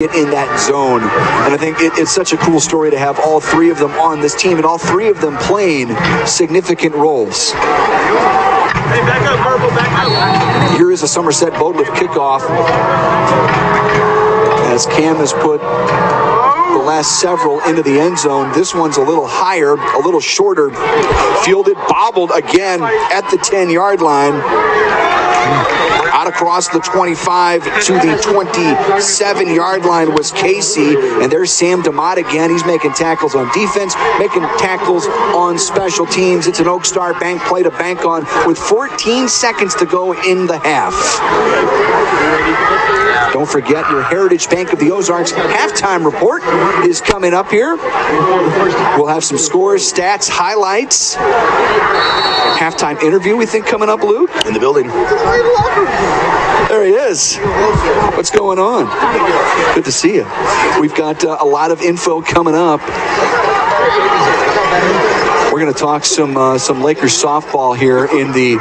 in that zone. And I think it's such a cool story to have all three of them on this team and all three of them playing significant roles. Hey, back up, Purple, back up. Here is a Somerset Boatlift kickoff as Cam has put the last several into the end zone. This one's a little higher, a little shorter. Fielded, bobbled again at the 10-yard line. Out across the 25 to the 27-yard line was Casey, and there's Sam DeMott again. He's making tackles on defense, making tackles on special teams. It's an Oak Star Bank play to bank on with 14 seconds to go in the half. Don't forget your Heritage Bank of the Ozarks halftime report is coming up here. We'll have some scores, stats, highlights. Halftime interview, we think, coming up, Luke? In the building. There he is. What's going on? Good to see you. We've got a lot of info coming up. We're going to talk some Lakers softball here in the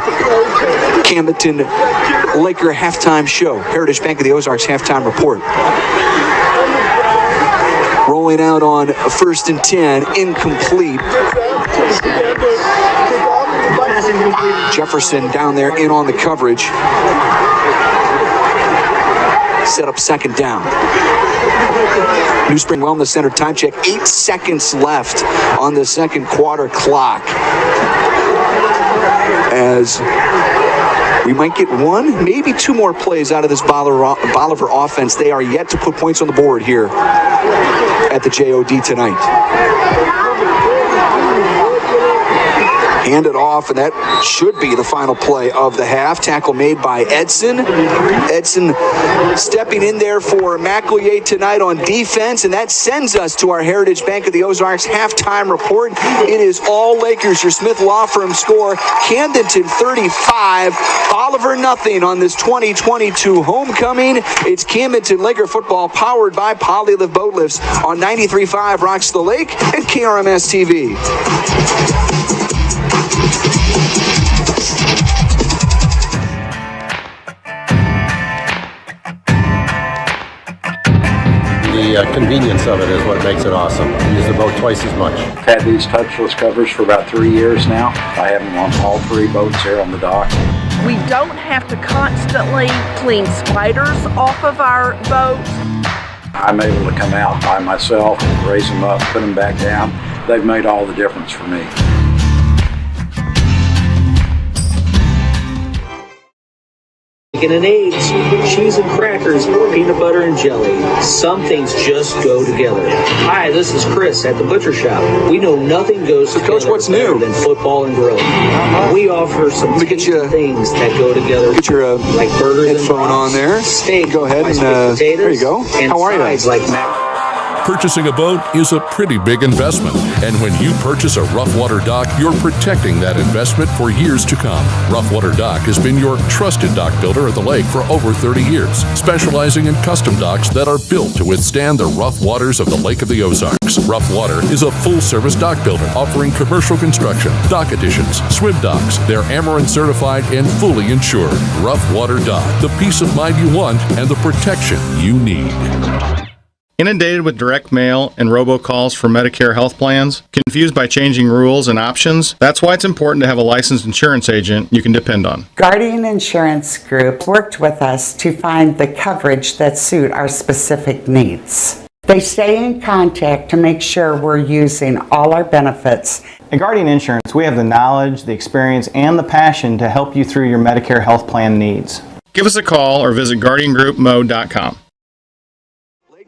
Camdenton Laker halftime show. Heritage Bank of the Ozarks halftime report. Rolling out on 1st and 10, incomplete. Jefferson down there in on the coverage. Set up second down. New Spring Wellness Center time check. 8 seconds left on the second quarter clock. As we might get one, maybe two more plays out of this Bolivar offense. They are yet to put points on the board here at the JOD tonight. Hand it off, and that should be the final play of the half. Tackle made by Edson. Edson stepping in there for McEllier tonight on defense, and that sends us to our Heritage Bank of the Ozarks halftime report. It is all Lakers. Your Smith Law Firm score, Camdenton 35, Bolivar nothing on this 2022 homecoming. It's Camdenton Laker football powered by Polylift Boat Lifts on 93.5 Rocks the Lake and KRMS TV. The convenience of it is what makes it awesome. You use the boat twice as much. I've had these touchless covers for about 3 years now. I have them on all three boats here on the dock. We don't have to constantly clean spiders off of our boats. I'm able to come out by myself, raise them up, put them back down. They've made all the difference for me. Bacon and eggs, cheese and crackers, peanut butter and jelly. Some things just go together. Hi, this is Chris at the Butcher Shop. We know nothing goes together Coach, what's new? than football and grilling. We offer some things that go together. Get your like burgers and headphone on there. Steak, go ahead and potatoes, there you go. And how are you? Like Purchasing a boat is a pretty big investment, and when you purchase a Rough Water dock, you're protecting that investment for years to come. Rough Water Dock has been your trusted dock builder at the lake for over 30 years, specializing in custom docks that are built to withstand the rough waters of the Lake of the Ozarks. Rough Water is a full-service dock builder offering commercial construction, dock additions, swim docks. They're Amarin certified and fully insured. Rough Water Dock, the peace of mind you want and the protection you need. Inundated with direct mail and robocalls for Medicare health plans? Confused by changing rules and options? That's why it's important to have a licensed insurance agent you can depend on. Guardian Insurance Group worked with us to find the coverage that suit our specific needs. They stay in contact to make sure we're using all our benefits. At Guardian Insurance, we have the knowledge, the experience, and the passion to help you through your Medicare health plan needs. Give us a call or visit guardiangroupmo.com.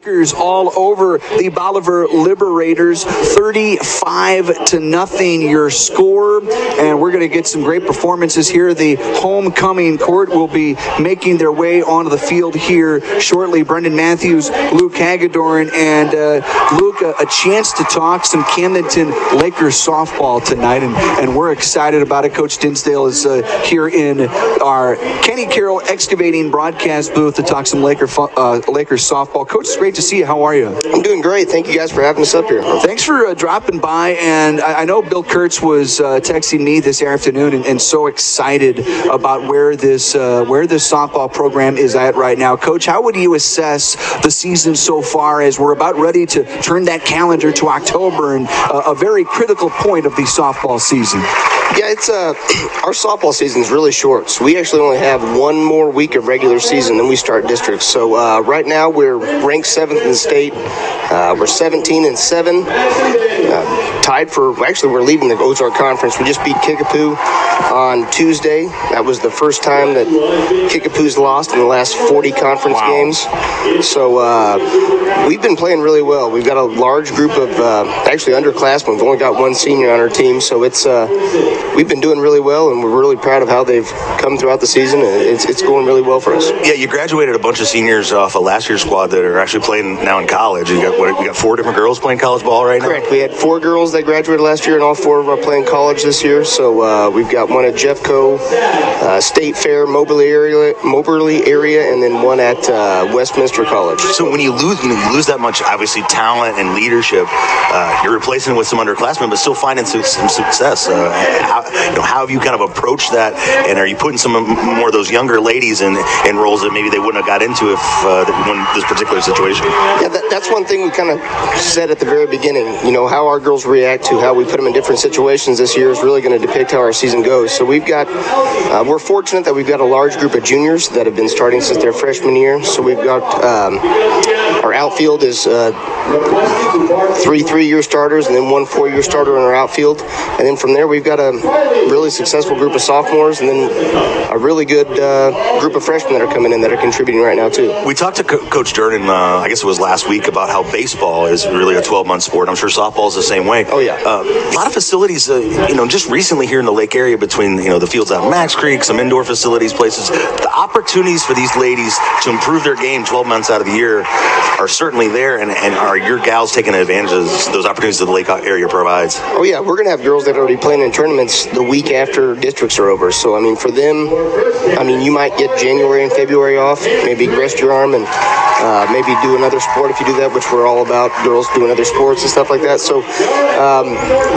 Lakers all over the Bolivar Liberators, 35-0 your score, and we're going to get some great performances here. The homecoming court will be making their way onto the field here shortly. Brendan Matthews, Luke Hagedorn, and Luke, a chance to talk some Camdenton Lakers softball tonight, and we're excited about it. Coach Dinsdale is here in our Kenny Carroll Excavating broadcast booth to talk some Lakers softball. Coach, it's great great to see you. How are you? I'm doing great. Thank you guys for having us up here. Thanks for dropping by. And I know Bill Kurtz was texting me this afternoon and so excited about where this softball program is at right now. Coach, how would you assess the season so far as we're about ready to turn that calendar to October and a very critical point of the softball season? Yeah, it's our softball season is really short, so we actually only have one more week of regular season, then we start districts. So right now we're ranked 7th in the state. We're 17-7, tied for. Actually, we're leading the Ozark Conference. We just beat Kickapoo on Tuesday. That was the first time that Kickapoo's lost in the last 40 conference games. So we've been playing really well. We've got a large group of actually underclassmen. We've only got one senior on our team, so it's. We've been doing really well, and we're really proud of how they've come throughout the season, and it's going really well for us. Yeah, you graduated a bunch of seniors off of last year's squad that are actually playing now in college. You got 4 different girls playing college ball right now? Correct. We had 4 girls that graduated last year, and all 4 of them are playing college this year. So we've got one at Jeffco, State Fair, Moberly area, and then one at Westminster College. So when you lose that much, obviously, talent and leadership, you're replacing it with some underclassmen, but still finding some success. How have you kind of approached that, and are you putting some more of those younger ladies in roles that maybe they wouldn't have got into if when this particular situation? Yeah, that's one thing we kind of said at the very beginning. How our girls react to how we put them in different situations this year is really going to depict how our season goes. So we're fortunate that we've got a large group of juniors that have been starting since their freshman year. So we've got our outfield is 3 3-year starters and then 1 4-year starter in our outfield. And then from there, we've got a really successful group of sophomores and then a really good group of freshmen that are coming in that are contributing right now, too. We talked to Coach Durden, I guess it was last week, about how baseball is really a 12-month sport. I'm sure softball is the same way. Oh, yeah. A lot of facilities, just recently here in the Lake area between, the fields out in Max Creek, some indoor facilities, places, the opportunities for these ladies to improve their game 12 months out of the year are certainly there, and are your gals taking advantage of those opportunities that the Lake area provides? Oh, yeah. We're going to have girls that are already playing in tournaments the week after districts are over. So, for them, you might get January and February off, maybe rest your arm and maybe do another sport if you do that, which we're all about, girls doing other sports and stuff like that. So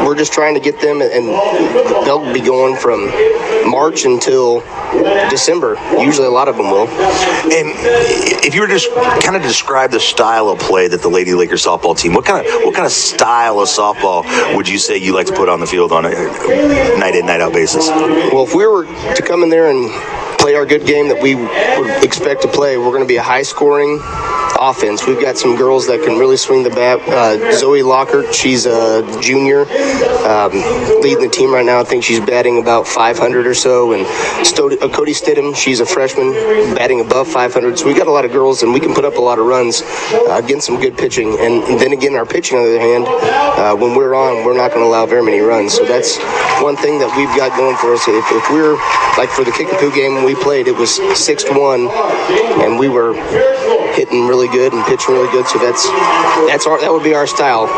we're just trying to get them, and they'll be going from March until December. Usually a lot of them will. And if you were to just kind of describe the style of play that the Lady Lakers softball team, what kind of style of softball would you say you like to put on the field on a night in, night out basis? Well, if we were to come in there and play our good game that we would expect to play, we're going to be a high-scoring offense. We've got some girls that can really swing the bat. Zoe Lockhart, she's a junior, leading the team right now. I think she's batting about 500 or so. And Cody Stidham, she's a freshman, batting above 500. So we got a lot of girls, and we can put up a lot of runs against some good pitching. And then again, our pitching, on the other hand, when we're on, we're not going to allow very many runs. So that's one thing that we've got going for us. If we're, like for the Kickapoo game when we played, it was 6-1, and we were hitting really good and pitching really good. So that would be our style.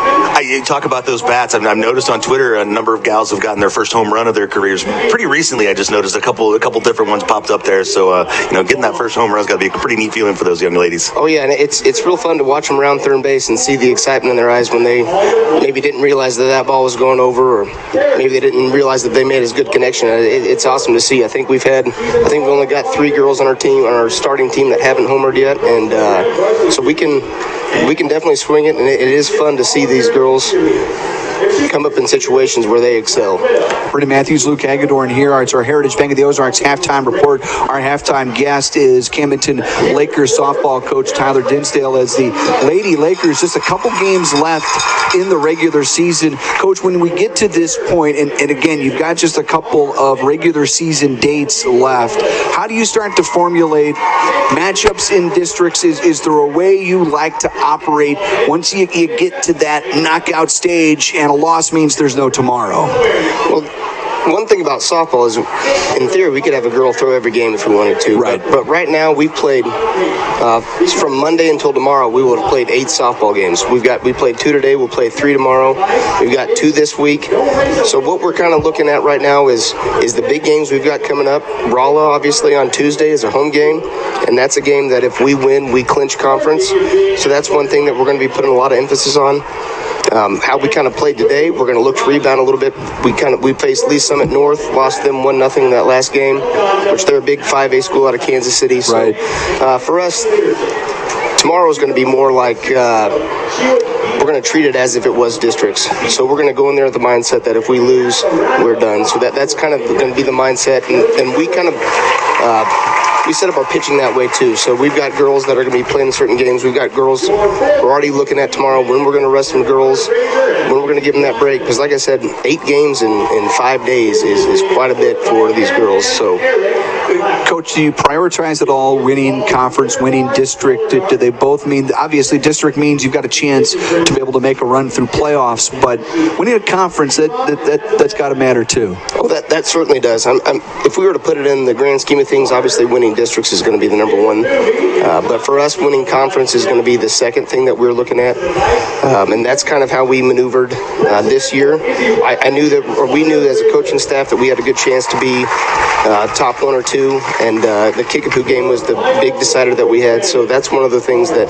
You talk about those bats. I've noticed on Twitter a number of gals have gotten their first home run of their careers. Pretty recently, I just noticed a couple different ones popped up there. So getting that first home run's got to be a pretty neat feeling for those young ladies. Oh yeah, and it's real fun to watch them around third base and see the excitement in their eyes when they maybe didn't realize that ball was going over, or maybe they didn't realize that they made as good connection. It's awesome to see. I think we've only got 3 girls on our team, on our starting team, that haven't homered yet, and so we can definitely swing it, and it is fun to see these girls come up in situations where they excel. Brittany Matthews, Luke Hagedorn here. It's our Heritage Bank of the Ozarks halftime report. Our halftime guest is Camdenton Lakers softball coach Tyler Dinsdale, as the Lady Lakers, just a couple games left in the regular season. Coach, when we get to this point, and again, you've got just a couple of regular season dates left, how do you start to formulate matchups in districts? Is there a way you like to operate once you get to that knockout stage and a loss means there's no tomorrow? Well, one thing about softball is, in theory, we could have a girl throw every game if we wanted to. Right. But right now, we've played from Monday until tomorrow. We will have played 8 softball games. We played 2 today. We'll play 3 tomorrow. We've got 2 this week. So what we're kind of looking at right now is the big games we've got coming up. Rolla, obviously, on Tuesday is a home game, and that's a game that if we win, we clinch conference. So that's one thing that we're going to be putting a lot of emphasis on. How we kind of played today, we're going to look to rebound a little bit. We faced Lee Summit North, lost them 1-0 in that last game, which they're a big 5A school out of Kansas City. So for us, tomorrow is going to be more like we're going to treat it as if it was districts. So we're going to go in there with the mindset that if we lose, we're done. So that's kind of going to be the mindset, and we kind of we set up our pitching that way too. So we've got girls that are going to be playing certain games. We've got girls we're already looking at tomorrow when we're going to rest some girls, when we're going to give them that break. Because like I said, 8 games in 5 days is quite a bit for these girls. So, Coach, do you prioritize at all winning conference, winning district? Do they both mean, obviously district means you've got a chance to be able to make a run through playoffs, but winning a conference, that's got to matter too. Oh, that certainly does. If we were to put it in the grand scheme of things, obviously winning districts is going to be the number one. But for us, winning conference is going to be the second thing that we're looking at. And that's kind of how we maneuvered this year. We knew as a coaching staff that we had a good chance to be top 1 or 2, and the Kickapoo game was the big decider that we had. So that's one of the things that,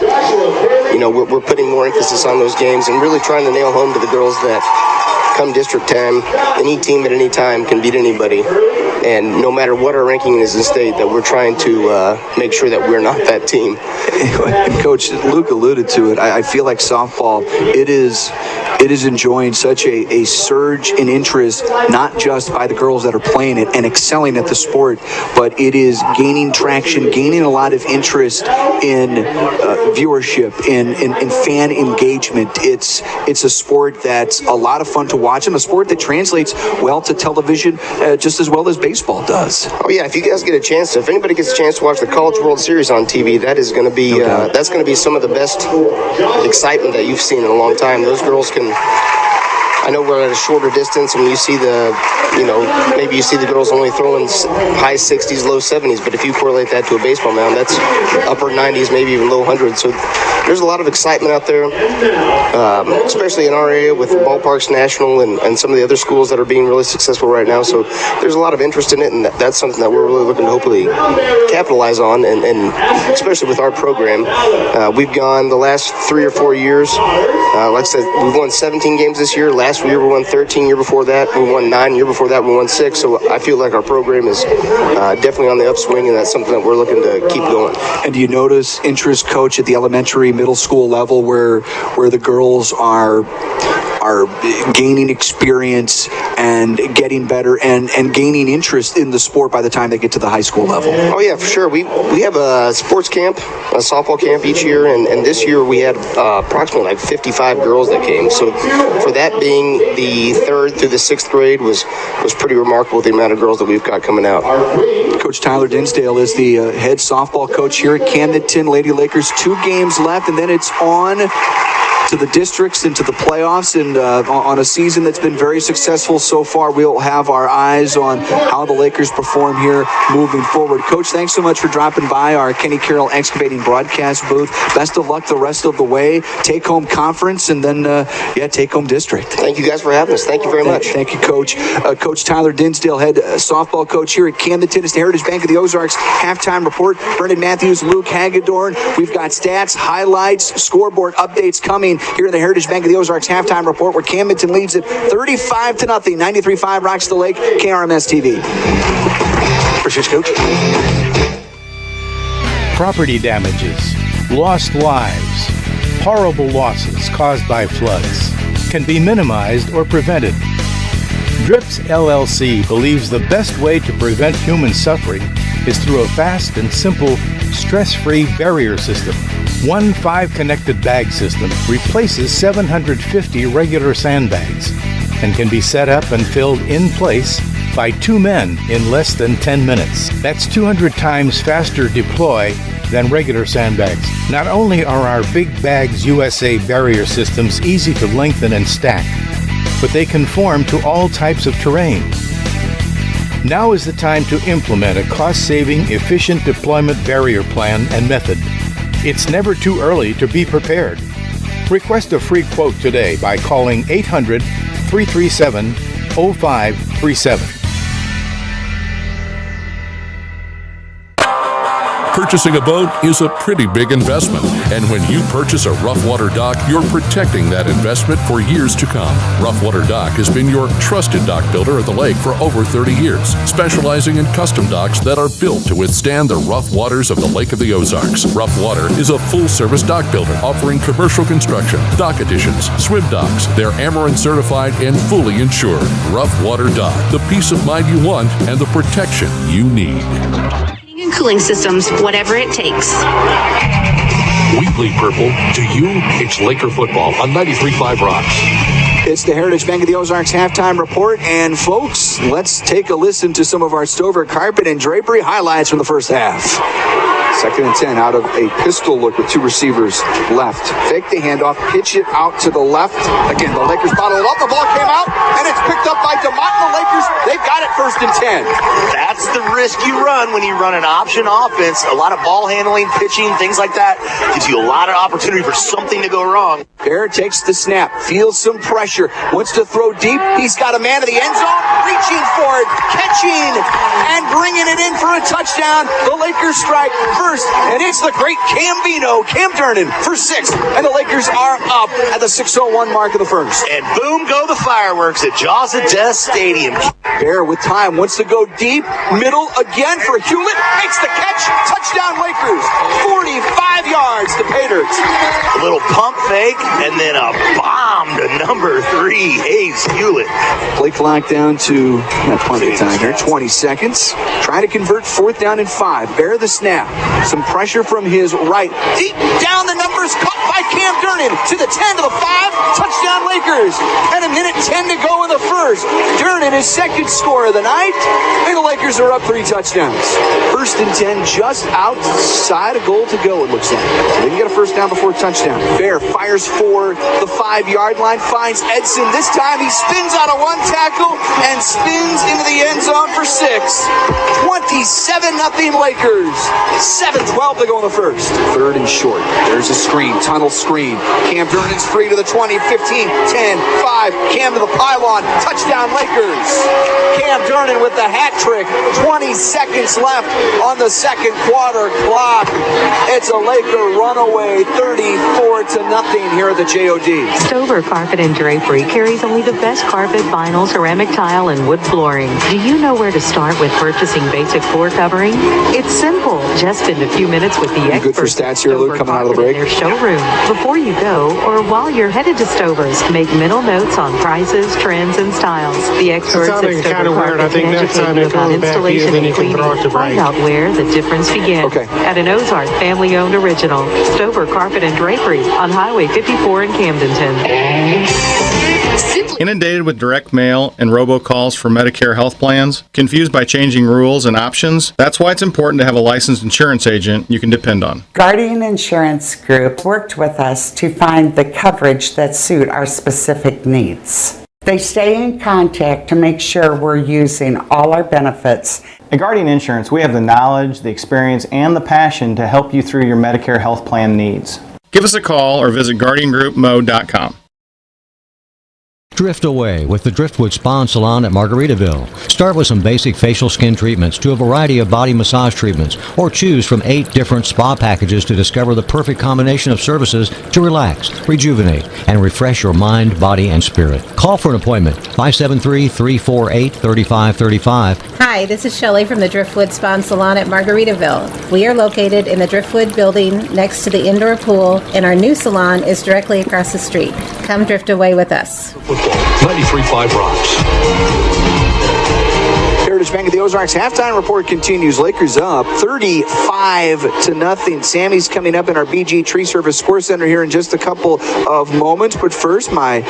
we're putting more emphasis on those games and really trying to nail home to the girls that come district time, any team at any time can beat anybody. And no matter what our ranking is in state, that we're trying to make sure that we're not that team. And Coach, Luke alluded to it. I feel like softball, it is enjoying such a surge in interest, not just by the girls that are playing it and excelling at the sport, but it is gaining traction, gaining a lot of interest in viewership, in fan engagement. It's a sport that's a lot of fun to watch, and a sport that translates well to television just as well as baseball does. Oh yeah, if you guys get a chance, if anybody gets a chance to watch the College World Series on TV, that is going to be that's going to be some of the best excitement that you've seen in a long time. Those girls can. I know we're at a shorter distance, and you see maybe you see the girls only throwing high 60s, low 70s, but if you correlate that to a baseball mound, that's upper 90s, maybe even low 100s. So there's a lot of excitement out there, especially in our area with Ballparks National and some of the other schools that are being really successful right now. So there's a lot of interest in it, and that's something that we're really looking to hopefully capitalize on, and especially with our program. We've gone the last 3 or 4 years, like I said, we've won 17 games this year. Last year we won 13. Year before that we won 9. Year before that we won 6. So I feel like our program is definitely on the upswing, and that's something that we're looking to keep going. And do you notice interest, Coach, at the elementary, middle school level where the girls are gaining experience and getting better and gaining interest in the sport by the time they get to the high school level? Oh yeah, for sure. We have a sports camp, a softball camp each year, and this year we had approximately like 55 girls that came. So for that being the 3rd through the 6th grade was pretty remarkable, the amount of girls that we've got coming out. Coach Tyler Dinsdale is the head softball coach here at Camdenton. Lady Lakers, 2 games left, and then it's on to the districts and to the playoffs, and on a season that's been very successful so far. We'll have our eyes on how the Lakers perform here moving forward. Coach, thanks so much for dropping by our Kenny Carroll Excavating broadcast booth. Best of luck the rest of the way. Take home conference, and then take home district. Thank you guys for having us. Thank you very much. Thank you, Coach. Coach Tyler Dinsdale, head softball coach here at Camdenton. It's the Heritage Bank of the Ozarks halftime report. Brendan Matthews, Luke Hagedorn. We've got stats, highlights, scoreboard updates coming here in the Heritage Bank of the Ozarks halftime report, where Camdenton leads it 35-0. 93.5 rocks the lake. KRMS TV. Appreciate you, Coach. Property damages, lost lives, horrible losses caused by floods can be minimized or prevented. DRIPS LLC believes the best way to prevent human suffering is through a fast and simple, stress-free barrier system. One 5-connected bag system replaces 750 regular sandbags and can be set up and filled in place by 2 men in less than 10 minutes. That's 200 times faster deploy than regular sandbags. Not only are our Big Bags USA barrier systems easy to lengthen and stack, but they conform to all types of terrain. Now is the time to implement a cost-saving, efficient deployment barrier plan and method. It's never too early to be prepared. Request a free quote today by calling 800-337-0537. Purchasing a boat is a pretty big investment, and when you purchase a rough water dock, you're protecting that investment for years to come. Rough Water Dock has been your trusted dock builder at the lake for over 30 years, specializing in custom docks that are built to withstand the rough waters of the Lake of the Ozarks. Rough Water is a full-service dock builder offering commercial construction, dock additions, swim docks. They're Amarin certified and fully insured. Rough Water Dock, the peace of mind you want and the protection you need. And cooling systems, whatever it takes. We bleed purple. To you, it's Laker football on 93.5 Rocks. It's the Heritage Bank of the Ozarks halftime report. And folks, let's take a listen to some of our Stover carpet and drapery highlights from the first half. 2nd and 10 out of a pistol look with 2 receivers left. Fake the handoff, pitch it out to the left. Again, the Lakers bottle it up. The ball came out, and it's picked up by DeMont. The Lakers, they've got it 1st and 10. That's the risk you run when you run an option offense. A lot of ball handling, pitching, things like that gives you a lot of opportunity for something to go wrong. Bear takes the snap, feels some pressure, wants to throw deep. He's got a man in the end zone, reaching for it, catching, and bringing it in for a touchdown. The Lakers strike first, and it's the great Camdenton for 6, and the Lakers are up at the 6:01 mark of the first. And boom go the fireworks at Jaws of Death Stadium. Bear with time, wants to go deep, middle again for Hewlett, makes the catch, touchdown Lakers, 45 yards to Paters. A little pump fake, and then a bomb to number 3, Hayes Hewlett. Play clock down to plenty of time here, 20 seconds. Try to convert 4th down and 5. Bear the snap. Some pressure from his right. Deep down the numbers, caught by Camdenton to the 10 to the 5. Touchdown Lakers. And a minute 10 to go in the first. Durnin, his 2nd score of the night. And the Lakers are up 3 touchdowns. 1st and 10, just outside a goal to go, it looks like. So they can get a 1st down before touchdown. Bear fires for the 5-yard line, finds Edson. This time he spins out of 1 tackle and spins into the end zone for 6. 27-0 Lakers. 7:12 to go in the first. 3rd and short. There's a screen, tunnel screen. Cam Durnan's free to the 20, 15, 10, 5. Cam to the pylon. Touchdown Lakers. Cam Durnan with the hat trick. 20 seconds left on the 2nd quarter clock. It's a Laker runaway, 34-0 here at the JOD. Stover Carpet and Drapery carries only the best carpet, vinyl, ceramic tile, and wood flooring. Do you know where to start with purchasing basic floor covering? It's simple. Just spend a few minutes with the experts. Good for stats here, Luke, coming out of the break. In their showroom. Before you go, or while you're headed to Stover's, make mental notes on prices, trends, and styles. The experts at Stover Carpet can educate you about installation and cleaning. Find out where the difference begins. At an Ozark family-owned original, Stover Carpet and Drapery on Highway 54 in Camdenton. Inundated with direct mail and robocalls for Medicare health plans? Confused by changing rules and options? That's why it's important to have a licensed insurance agent you can depend on. Guardian Insurance Group worked with us to find the coverage that suit our specific needs. They stay in contact to make sure we're using all our benefits. At Guardian Insurance, we have the knowledge, the experience, and the passion to help you through your Medicare health plan needs. Give us a call or visit guardiangroupmo.com. Drift away with the Driftwood Spa and Salon at Margaritaville. Start with some basic facial skin treatments to a variety of body massage treatments, or choose from 8 different spa packages to discover the perfect combination of services to relax, rejuvenate, and refresh your mind, body, and spirit. Call for an appointment, 573-348-3535. Hi, this is Shelley from the Driftwood Spa and Salon at Margaritaville. We are located in the Driftwood building next to the indoor pool, and our new salon is directly across the street. Come drift away with us. 93.5 Rocks. Heritage Bank of the Ozarks halftime report continues. Lakers up 35-0. Sammy's coming up in our BG Tree Service Score Center here in just a couple of moments. But first, my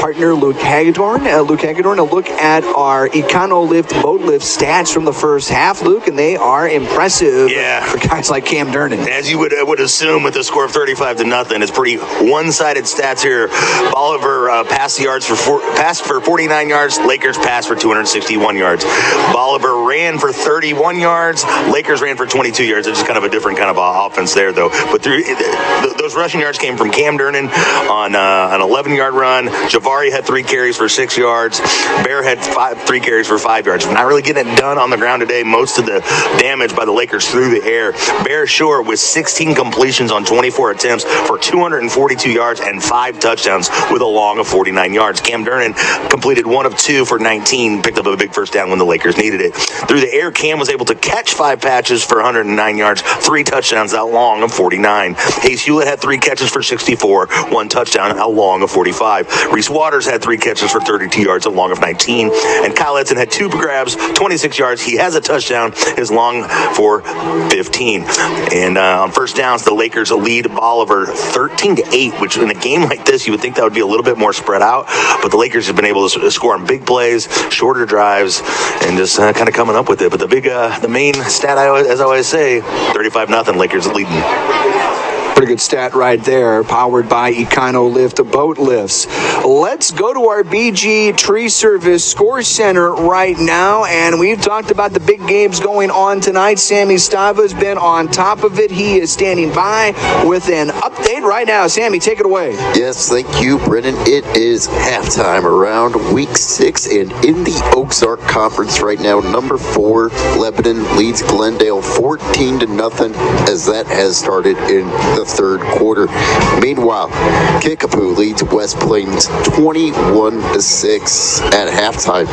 partner Luke Hagedorn. A look at our Econo Lift boat lift stats from the first half, Luke, and they are impressive for guys like Cam Durnan. As you would assume with the score of 35-0, it's pretty one-sided stats here. Bolivar passed for 49 yards. Lakers passed for 261 yards. Bolivar ran for 31 yards. Lakers ran for 22 yards. It's just kind of a different kind of offense there, though. But those rushing yards came from Camdenton on an 11-yard run. Javari had 3 carries for 6 yards. Bear had 3 carries for 5 yards. Not really getting it done on the ground today. Most of the damage by the Lakers through the air. Bear Shore with 16 completions on 24 attempts for 242 yards and 5 touchdowns with a long of 49 yards. Cam Durnan completed 1 of 2 for 19, picked up a big first down when the Lakers needed it. Through the air, Cam was able to catch 5 patches for 109 yards, 3 touchdowns, that long of 49. Hayes Hewlett had 3 catches for 64, 1 touchdown, a long of 45. Reese Waters had 3 catches for 32 yards, a long of 19. And Kyle Edson had 2 grabs, 26 yards. He has a touchdown, his long for 15. And on first downs, the Lakers lead Bolivar 13-8, which in a game like this, you would think that would be a little bit more spread out. But the Lakers have been able to score on big plays, shorter drives, and just kind of coming up with it. But the main stat, as I always say, 35-0, Lakers leading. Pretty good stat right there, powered by Econo Lift Boat Lifts. Let's go to our BG Tree Service Score Center right now, and we've talked about the big games going on tonight. Sammy Stava's been on top of it. He is standing by with an update right now. Sammy, take it away. Yes, thank you, Brennan. It is halftime around week 6, and in the Ozark Conference right now, number 4, Lebanon leads Glendale 14-0 as that has started in the third quarter. Meanwhile, Kickapoo leads West Plains 21-6 at halftime.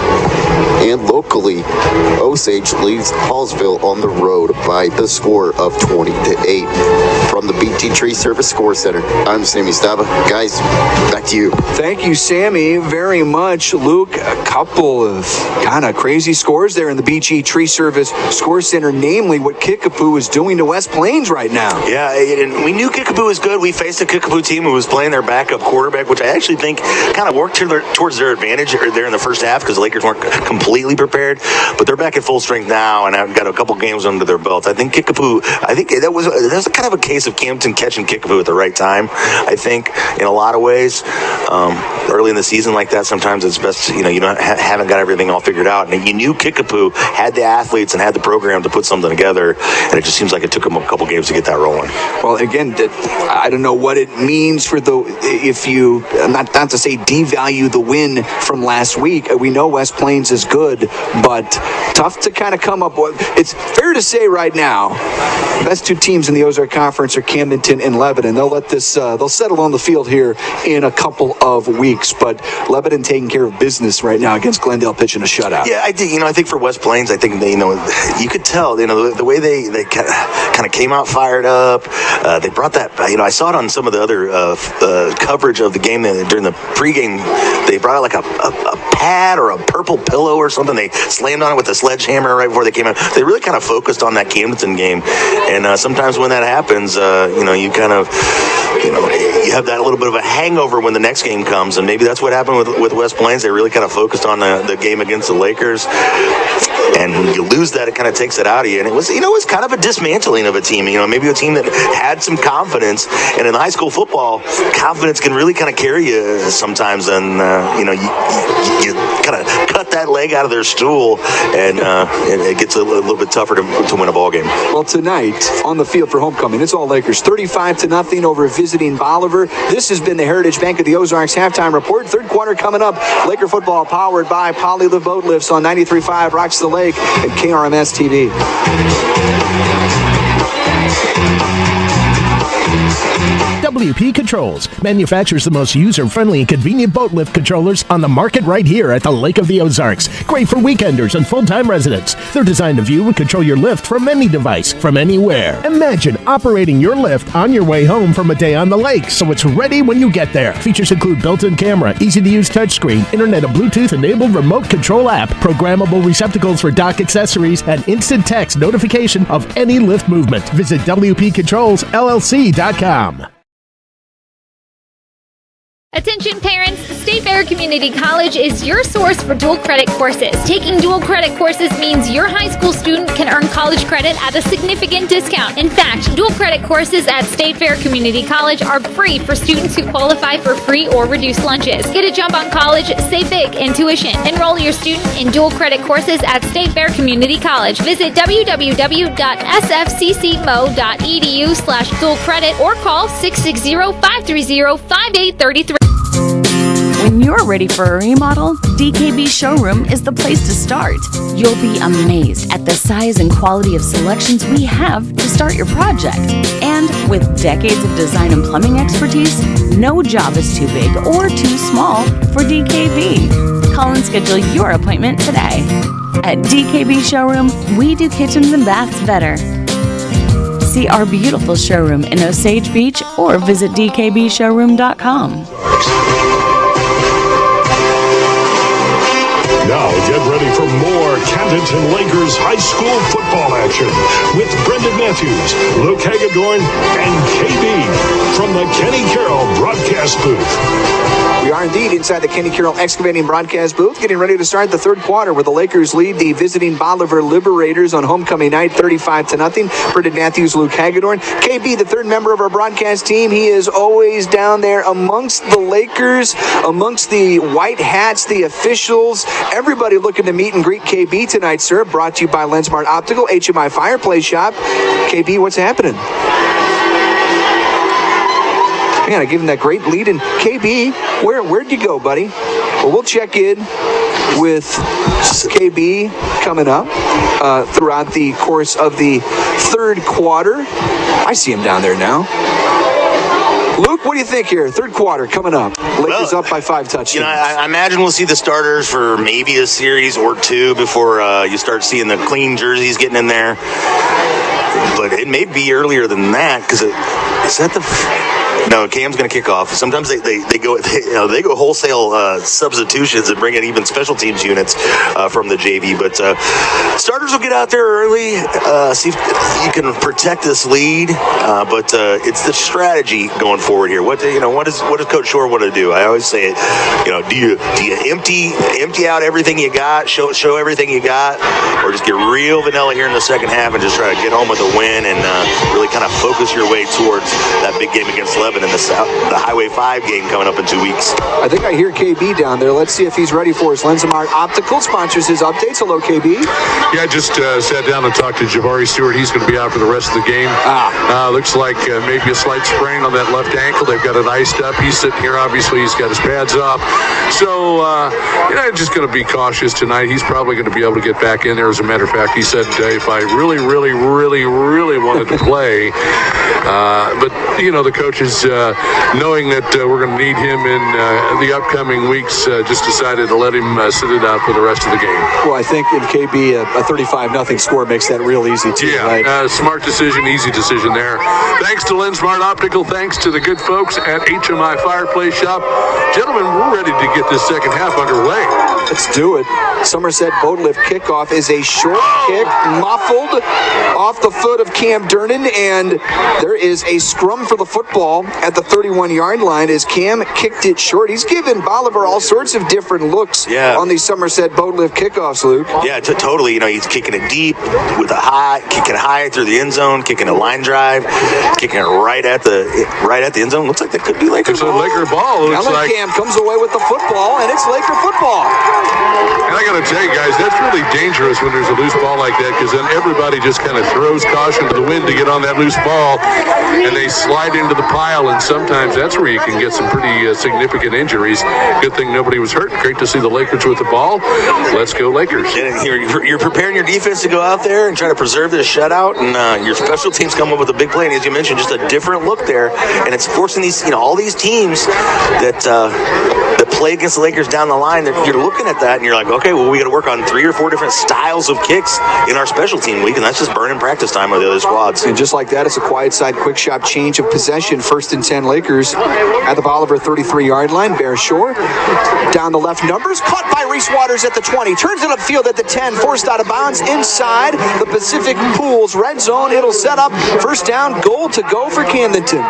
And locally, Osage leads Hallsville on the road by the score of 20-8. From the BT Tree Service Score Center, I'm Sammy Stava. Guys, back to you. Thank you, Sammy, very much. Luke, a couple of kind of crazy scores there in the BG Tree Service Score Center, namely what Kickapoo is doing to West Plains right now. Yeah, and we knew Kickapoo was good. We faced a Kickapoo team who was playing their backup quarterback, which I actually think kind of worked towards their advantage there in the first half because the Lakers weren't completely prepared. But they're back at full strength now and have got a couple games under their belt. I think Kickapoo, that was kind of a case of Camdenton catching Kickapoo at the right time. I think in a lot of ways, early in the season like that, sometimes it's best, you haven't got everything all figured out. And you knew Kickapoo had the athletes and had the program to put something together, and it just seems like it took them a couple games to get that rolling. Well, again, I don't know what it means for if you, not to say devalue the win from last week. We know West Plains is good, but tough to kind of come up with. It's fair to say right now, best 2 teams in the Ozark Conference are Camdenton and Lebanon. They'll let this, they'll settle on the field here in a couple of weeks, but Lebanon taking care of business right now against Glendale pitching a shutout. Yeah, I think for West Plains, I think they, you could tell, the way they kind of came out fired up. They brought that, I saw it on some of the other coverage of the game during the pregame. They brought out like a pad or a purple pillow or something. They slammed on it with a sledgehammer right before they came out. They really kind of focused on that Camdenton game. And sometimes when that happens, you kind of, you have that little bit of a hangover when the next game comes. And maybe that's what happened with West Plains. They really kind of focused on the game against the Lakers. And when you lose that, it kind of takes it out of you. And it was, it was kind of a dismantling of a team. Maybe a team that had some confidence. And in high school football, confidence can really kind of carry you sometimes. And, you kind of cut that leg out of their stool, and it gets a little bit tougher to win a ball game. Well, tonight on the field for homecoming, it's all Lakers, 35-0 over visiting Bolivar. This has been the Heritage Bank of the Ozarks halftime report. Third quarter coming up. Laker football powered by Poly Live Boat Lifts on 93.5 Rocks the Lake and KRMS TV. WP Controls manufactures the most user-friendly and convenient boat lift controllers on the market right here at the Lake of the Ozarks. Great for weekenders and full-time residents. They're designed to view and control your lift from any device, from anywhere. Imagine operating your lift on your way home from a day on the lake, so it's ready when you get there. Features include built-in camera, easy-to-use touchscreen, internet and Bluetooth-enabled remote control app, programmable receptacles for dock accessories, and instant text notification of any lift movement. Visit WPControlsLLC.com. Attention parents, State Fair Community College is your source for dual credit courses. Taking dual credit courses means your high school student can earn college credit at a significant discount. In fact, dual credit courses at State Fair Community College are free for students who qualify for free or reduced lunches. Get a jump on college, save big in tuition. Enroll your student in dual credit courses at State Fair Community College. Visit www.sfccmo.edu/dual credit or call 660-530-5833. When you're ready for a remodel, DKB Showroom is the place to start. You'll be amazed at the size and quality of selections we have to start your project. And with decades of design and plumbing expertise, no job is too big or too small for DKB. Call and schedule your appointment today. At DKB Showroom, we do kitchens and baths better. See our beautiful showroom in Osage Beach or visit dkbshowroom.com. Now get ready for more Camdenton Lakers high school football action with Brendan Matthews, Luke Hagedorn, and KB from the Kenny Carroll broadcast booth. We are indeed inside the Kenny Carroll Excavating broadcast booth, getting ready to start the third quarter where the Lakers lead the visiting Bolivar Liberators on homecoming night 35-0. Brendan Matthews, Luke Hagedorn. KB, the third member of our broadcast team, he is always down there amongst the Lakers, amongst the white hats, the officials, everybody looking to meet and greet KB tonight, sir. Brought to you by Lensmart Optical, HMI Fireplace Shop. KB, what's happening? Man, I gave him that great lead. And KB, where'd you go, buddy? Well, we'll check in with KB coming up throughout the course of the third quarter. I see him down there now. Luke, what do you think here? Third quarter coming up. Lakers up by 5 touchdowns. You know, I imagine we'll see the starters for maybe a series or two before you start seeing the clean jerseys getting in there. But it may be earlier than that because is that the... No, Cam's going to kick off. Sometimes they go wholesale substitutions and bring in even special teams units from the JV. But starters will get out there early, see if you can protect this lead. But it's the strategy going forward here. What does Coach Shore want to do? I always say it. Do you empty out everything you got, show everything you got, or just get real vanilla here in the second half and just try to get home with a win and really kind of focus your way towards that big game against Lebanon in the Highway 5 game coming up in 2 weeks. I think I hear KB down there. Let's see if he's ready for us. Lensmart Optical sponsors his updates. Hello, KB. Yeah, I just sat down and talked to Jabari Stewart. He's going to be out for the rest of the game. Looks like maybe a slight sprain on that left ankle. They've got it iced up. He's sitting here. Obviously, he's got his pads off. So, just going to be cautious tonight. He's probably going to be able to get back in there. As a matter of fact, he said, if I really, really, really, really wanted to play, but, the coaches, knowing that we're going to need him in the upcoming weeks, just decided to let him sit it out for the rest of the game. Well, I think in KB, a 35-0 score makes that real easy, too. Yeah, right? Smart decision, easy decision there. Thanks to Lensmart Optical. Thanks to the good folks at HMI Fireplace Shop. Gentlemen, we're ready to get this second half underway. Let's do it. Somerset boat lift kickoff is a short kick, muffled off the foot of Cam Durnan, and there is a scrum for the football at the 31-yard line as Cam kicked it short. He's given Bolivar all sorts of different looks on these Somerset boat lift kickoffs, Luke. Yeah, totally. He's kicking it deep with a high, kicking high through the end zone, kicking a line drive, kicking it right at the end zone. Looks like that could be Laker ball. It's a Laker ball. Now Cam comes away with the football, and it's Laker football. And I got to tell you guys, that's really dangerous when there's a loose ball like that, because then everybody just kind of throws caution to the wind to get on that loose ball, and they slide into the pile, and sometimes that's where you can get some pretty significant injuries. Good thing nobody was hurt. Great to see the Lakers with the ball. Let's go Lakers. You're preparing your defense to go out there and try to preserve this shutout, and your special teams come up with a big play, and as you mentioned, just a different look there, and it's forcing these, all these teams that that play against the Lakers down the line, you're looking at that and you're like, okay, well, we got to work on 3 or 4 different styles of kicks in our special team week, and that's just burning practice time with the other squads. And just like that, it's a quiet side quick shot change of possession. 1st and 10 Lakers at the Bolivar 33-yard line. Bear Shore down the left numbers. Caught by Reese Waters at the 20. Turns it upfield at the 10. Forced out of bounds inside the Pacific Pools red zone. It'll set up first down, goal to go for Camdenton.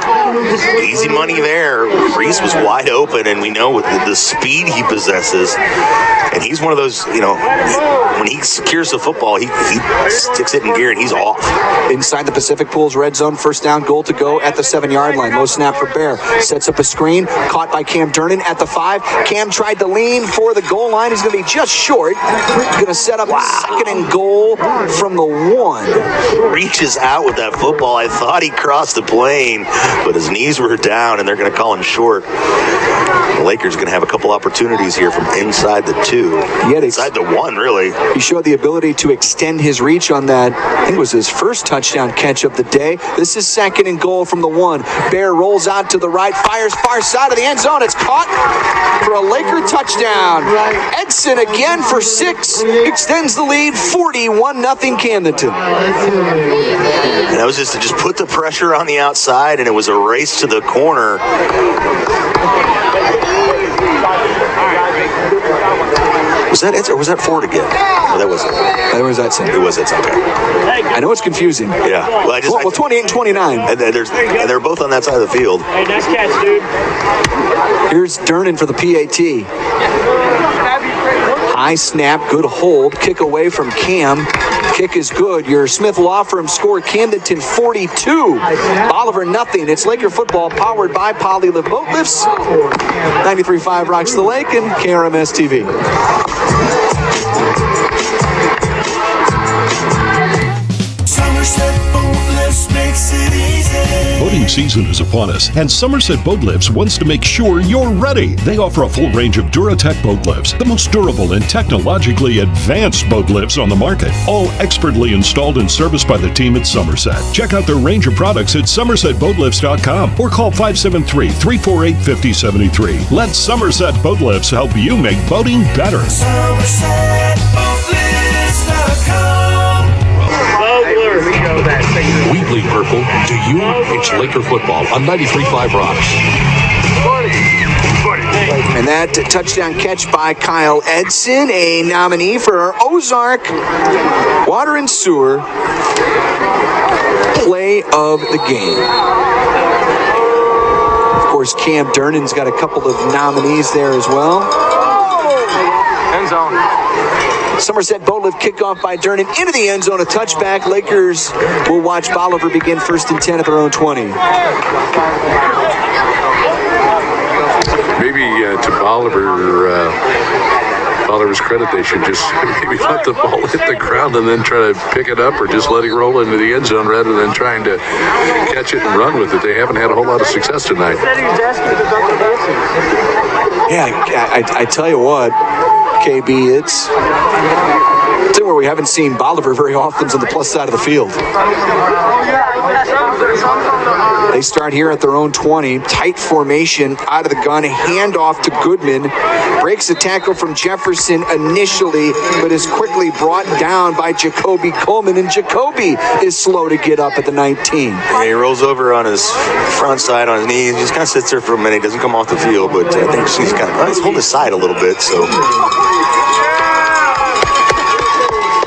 Easy money there. Reese was wide open, and we know with the speed he possesses, and he's one of those, when he secures the football, he sticks it in gear and he's off. Inside the Pacific Pools red zone, first down, goal to go at the 7-yard line. Low snap for Bear. Sets up a screen, caught by Camdenton at the 5. Cam tried to lean for the goal line. He's going to be just short. Going to set up second and goal from the 1. Reaches out with that football. I thought he crossed the plane, but his knees were down, and they're going to call him short. The Lakers going to have a couple opportunities here from inside the 2. Inside the 1, really. He showed the ability to extend his reach on that. I think it was his first touchdown catch of the day. This is second and goal from the 1. Bear rolls out to the right, fires far side of the end zone. It's caught for a Laker touchdown. Edson again for 6. Extends the lead, 41-0 Camdenton. And that was just to put the pressure on the outside, and it was a race to the corner. Was that Edson or was that Ford again? No, that wasn't. That was Edson. It was Edson. Okay. I know it's confusing. Yeah. Well, 28 and 29. And they're both on that side of the field. Hey, nice catch, dude. Here's Durnan for the PAT. High snap, good hold. Kick away from Cam. Kick is good. Your Smith Law Firm score Camdenton 42. Bolivar nothing. It's Laker football powered by Polylift Boat Lifts. 93.5 Rocks the Lake and KRMS TV. Boating season is upon us, and Somerset Boat Lifts wants to make sure you're ready. They offer a full range of Duratec boat lifts, the most durable and technologically advanced boat lifts on the market, all expertly installed and serviced by the team at Somerset. Check out their range of products at somersetboatlifts.com or call 573-348-5073. Let Somerset Boat Lifts help you make boating better. We bleed purple. Do you? It's Laker football on 93.5 Rocks. And that touchdown catch by Kyle Edson, a nominee for our Ozark Water and Sewer Play of the Game. Of course, Cam Durnan's got a couple of nominees there as well. End zone. Somerset boat lift kickoff by Durnan into the end zone, a touchback. Lakers will watch Bolivar begin 1st and 10 at their own 20. Maybe to Bolivar's credit, they should just maybe let the ball hit the ground and then try to pick it up, or just let it roll into the end zone rather than trying to catch it and run with it. They haven't had a whole lot of success tonight. Yeah, I tell you what, KB, it's where we haven't seen Bolivar very often on the plus side of the field. They start here at their own 20. Tight formation out of the gun. Handoff to Goodman. Breaks a tackle from Jefferson initially, but is quickly brought down by Jacoby Coleman. And Jacoby is slow to get up at the 19. Yeah, he rolls over on his front side on his knees. He just kind of sits there for a minute. He doesn't come off the field, but I think he's kind of he's holding his side a little bit. So.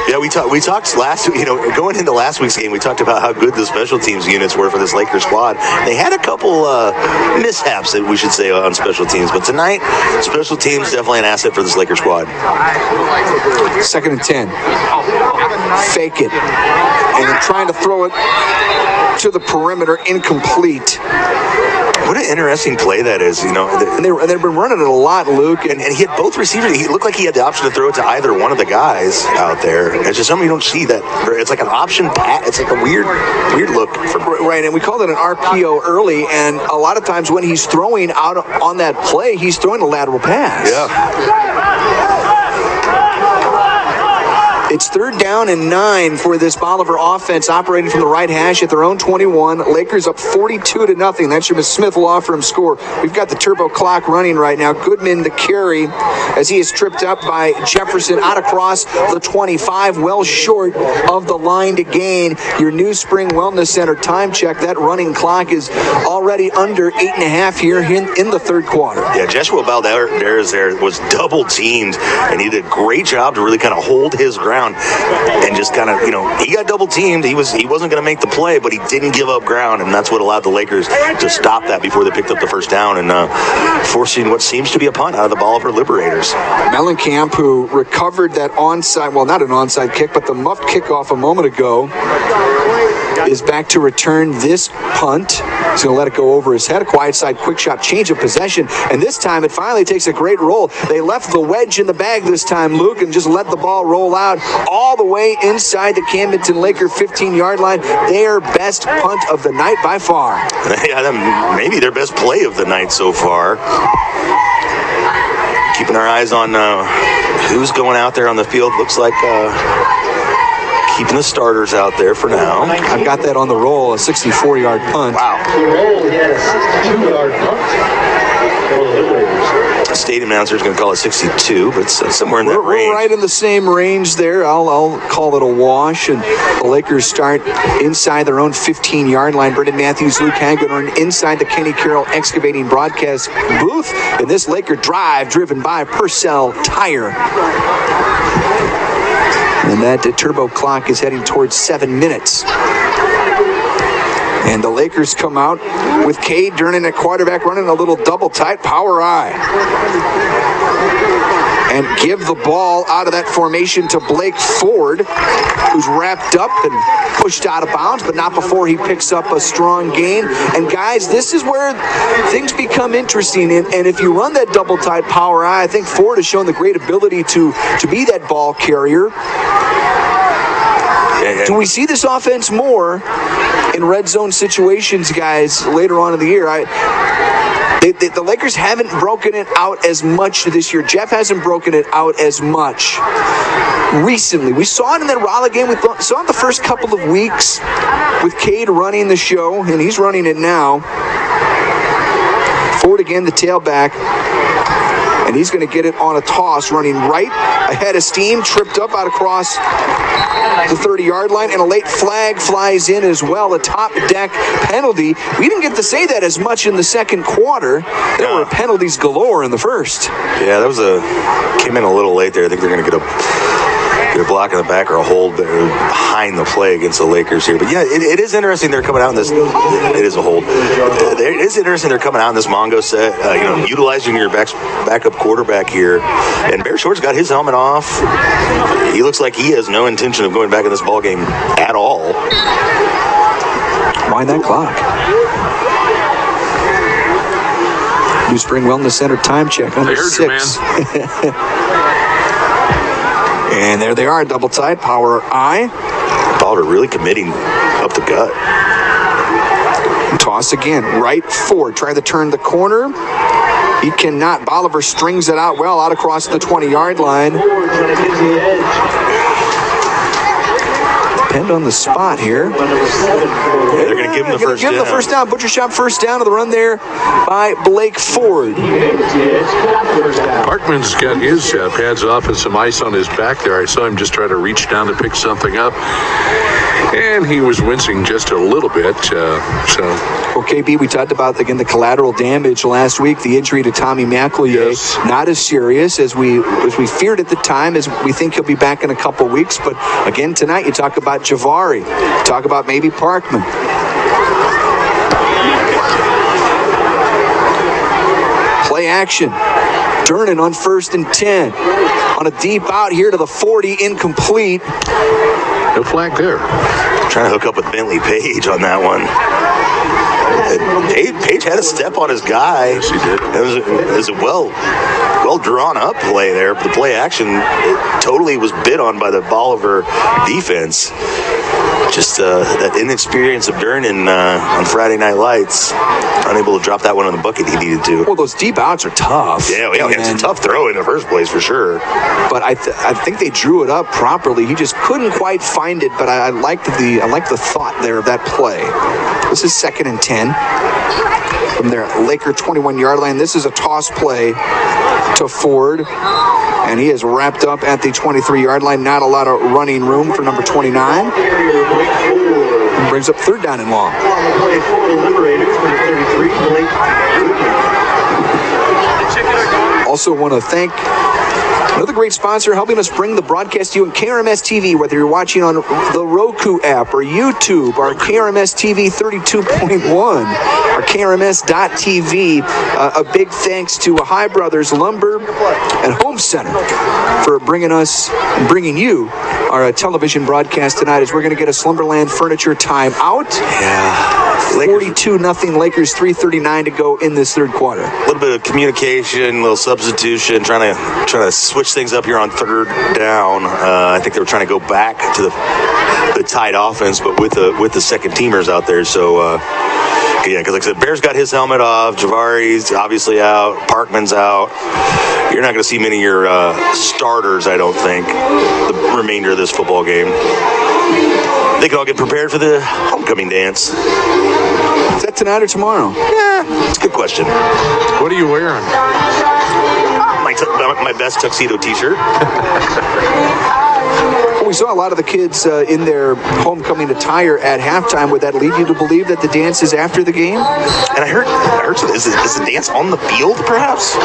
Yeah, we talked last, going into last week's game, we talked about how good the special teams units were for this Lakers squad. They had a couple mishaps, that we should say, on special teams, but tonight, special teams definitely an asset for this Lakers squad. 2nd and 10. Fake it. And they're trying to throw it to the perimeter, incomplete. What an interesting play that is, And they've been running it a lot, Luke. And he had both receivers. He looked like he had the option to throw it to either one of the guys out there. It's just something you don't see that. It's like an option pass. It's like a weird look. Right, and we called it an RPO early, and a lot of times when he's throwing out on that play, he's throwing a lateral pass. Yeah. It's 3rd down and 9 for this Bolivar offense operating from the right hash at their own 21. Lakers up 42-0. That's your Smith Law Firm score. We've got the turbo clock running right now. Goodman the carry as he is tripped up by Jefferson out across the 25, well short of the line to gain. Your New Spring Wellness Center time check. That running clock is already under 8.5 here in the 3rd quarter. Yeah, Joshua Valdez there was double teamed, and he did a great job to really kind of hold his ground and just kind of, he got double teamed. He wasn't going to make the play, but he didn't give up ground, and that's what allowed the Lakers to stop that before they picked up the first down and forcing what seems to be a punt out of the Bolivar Liberators. Mellencamp, who recovered that onside, well, not an onside kick, but the muffed kickoff a moment ago, is back to return this punt. He's going to let it go over his head. A quiet side quick shot, change of possession, and this time it finally takes a great roll. They left the wedge in the bag this time, Luke, and just let the ball roll out all the way inside the Camdenton Laker 15-yard line. Their best punt of the night by far. Yeah, maybe their best play of the night so far. Keeping our eyes on who's going out there on the field. Looks like keeping the starters out there for now. I've got that on the roll, a 64-yard punt. Wow. The stadium announcer is going to call it 62, but it's somewhere in that range. We're right in the same range there. I'll call it a wash, and the Lakers start inside their own 15-yard line. Brendan Matthews, Luke Hagedorn inside the Kenny Carroll Excavating broadcast booth. And this Laker drive driven by Purcell Tire. And that turbo clock is heading towards 7 minutes. And the Lakers come out with Cade Durnan at quarterback running a little double tight power I. And give the ball out of that formation to Blake Ford, who's wrapped up and pushed out of bounds, but not before he picks up a strong gain. And guys, this is where things become interesting. And if you run that double tight power I think Ford has shown the great ability to be that ball carrier. Do we see this offense more in red zone situations, guys, later on in the year? The Lakers haven't broken it out as much this year. Jeff hasn't broken it out as much recently. We saw it in that Raleigh game. We saw it the first couple of weeks with Cade running the show, and he's running it now. Ford again, the tailback. And he's going to get it on a toss, running right ahead of steam, tripped up out across the 30-yard line, and a late flag flies in as well, a top deck penalty. We didn't get to say that as much in the second quarter. There were penalties galore in the first. Yeah, that came in a little late there. I think they're going to get a block in the back or a hold behind the play against the Lakers here. But yeah, it is interesting they're coming out in this. It is a hold. It is interesting they're coming out in this Mongo set, utilizing your backup quarterback here. And Bear Short's got his helmet off. He looks like he has no intention of going back in this ball game at all. Wind that clock. New Spring Wellness Center time check under 6. And there they are, double tight, power I. Bolivar really committing up the gut. Toss again, right forward. Try to turn the corner. He cannot. Bolivar strings it out well out across the 20-yard line. Depend on the spot here. Yeah, they're going to give him the first down. Give him the first down. Butcher Shop first down of the run there by Blake Ford. Parkman's got his pads off and some ice on his back there. I saw him just try to reach down to pick something up. And he was wincing just a little bit. Okay, B, we talked about, again, the collateral damage last week. The injury to Tommy McEllier, yes. Not as serious as we feared at the time, as we think he'll be back in a couple weeks. But, again, tonight you talk about Javari. You talk about maybe Parkman. Play action. Durnan on 1st and 10. On a deep out here to the 40, incomplete. No flag there. Trying to hook up with Bentley Page on that one. Page had a step on his guy. Yes, he did. It was a well drawn up play there. The play action totally was bid on by the Bolivar defense. just that inexperience of Durnan on Friday Night Lights, unable to drop that one in the bucket he needed to. Well, those deep outs are tough. Yeah, it's a tough throw in the first place for sure. But I think they drew it up properly. He just couldn't quite find it. But I liked the thought there of that play. This is 2nd and 10 from their Laker 21-yard line. This is a toss play to Ford, and he is wrapped up at the 23-yard line. Not a lot of running room for number 29. And brings up 3rd down and long. Also want to thank another great sponsor helping us bring the broadcast to you in KRMS TV, whether you're watching on the Roku app or YouTube, or KRMS TV 32.1, or KRMS.TV. A big thanks to High Brothers Lumber and Home Center for bringing you our television broadcast tonight, as we're going to get a Slumberland Furniture timeout. Yeah. 42-0 Lakers, 3:39 to go in this third quarter. A little bit of communication, a little substitution, trying to switch things up here on 3rd down. I think they were trying to go back to the tight offense, but with the second teamers out there. So yeah, because like I said, Bear's got his helmet off, Javari's obviously out, Parkman's out. You're not going to see many of your starters, I don't think, the remainder of this football game. They can all get prepared for the homecoming dance. Is that tonight or tomorrow? Yeah, it's a good question. What are you wearing? My best tuxedo t-shirt. We saw a lot of the kids in their homecoming attire at halftime. Would that lead you to believe that the dance is after the game? And I heard is the dance on the field, perhaps?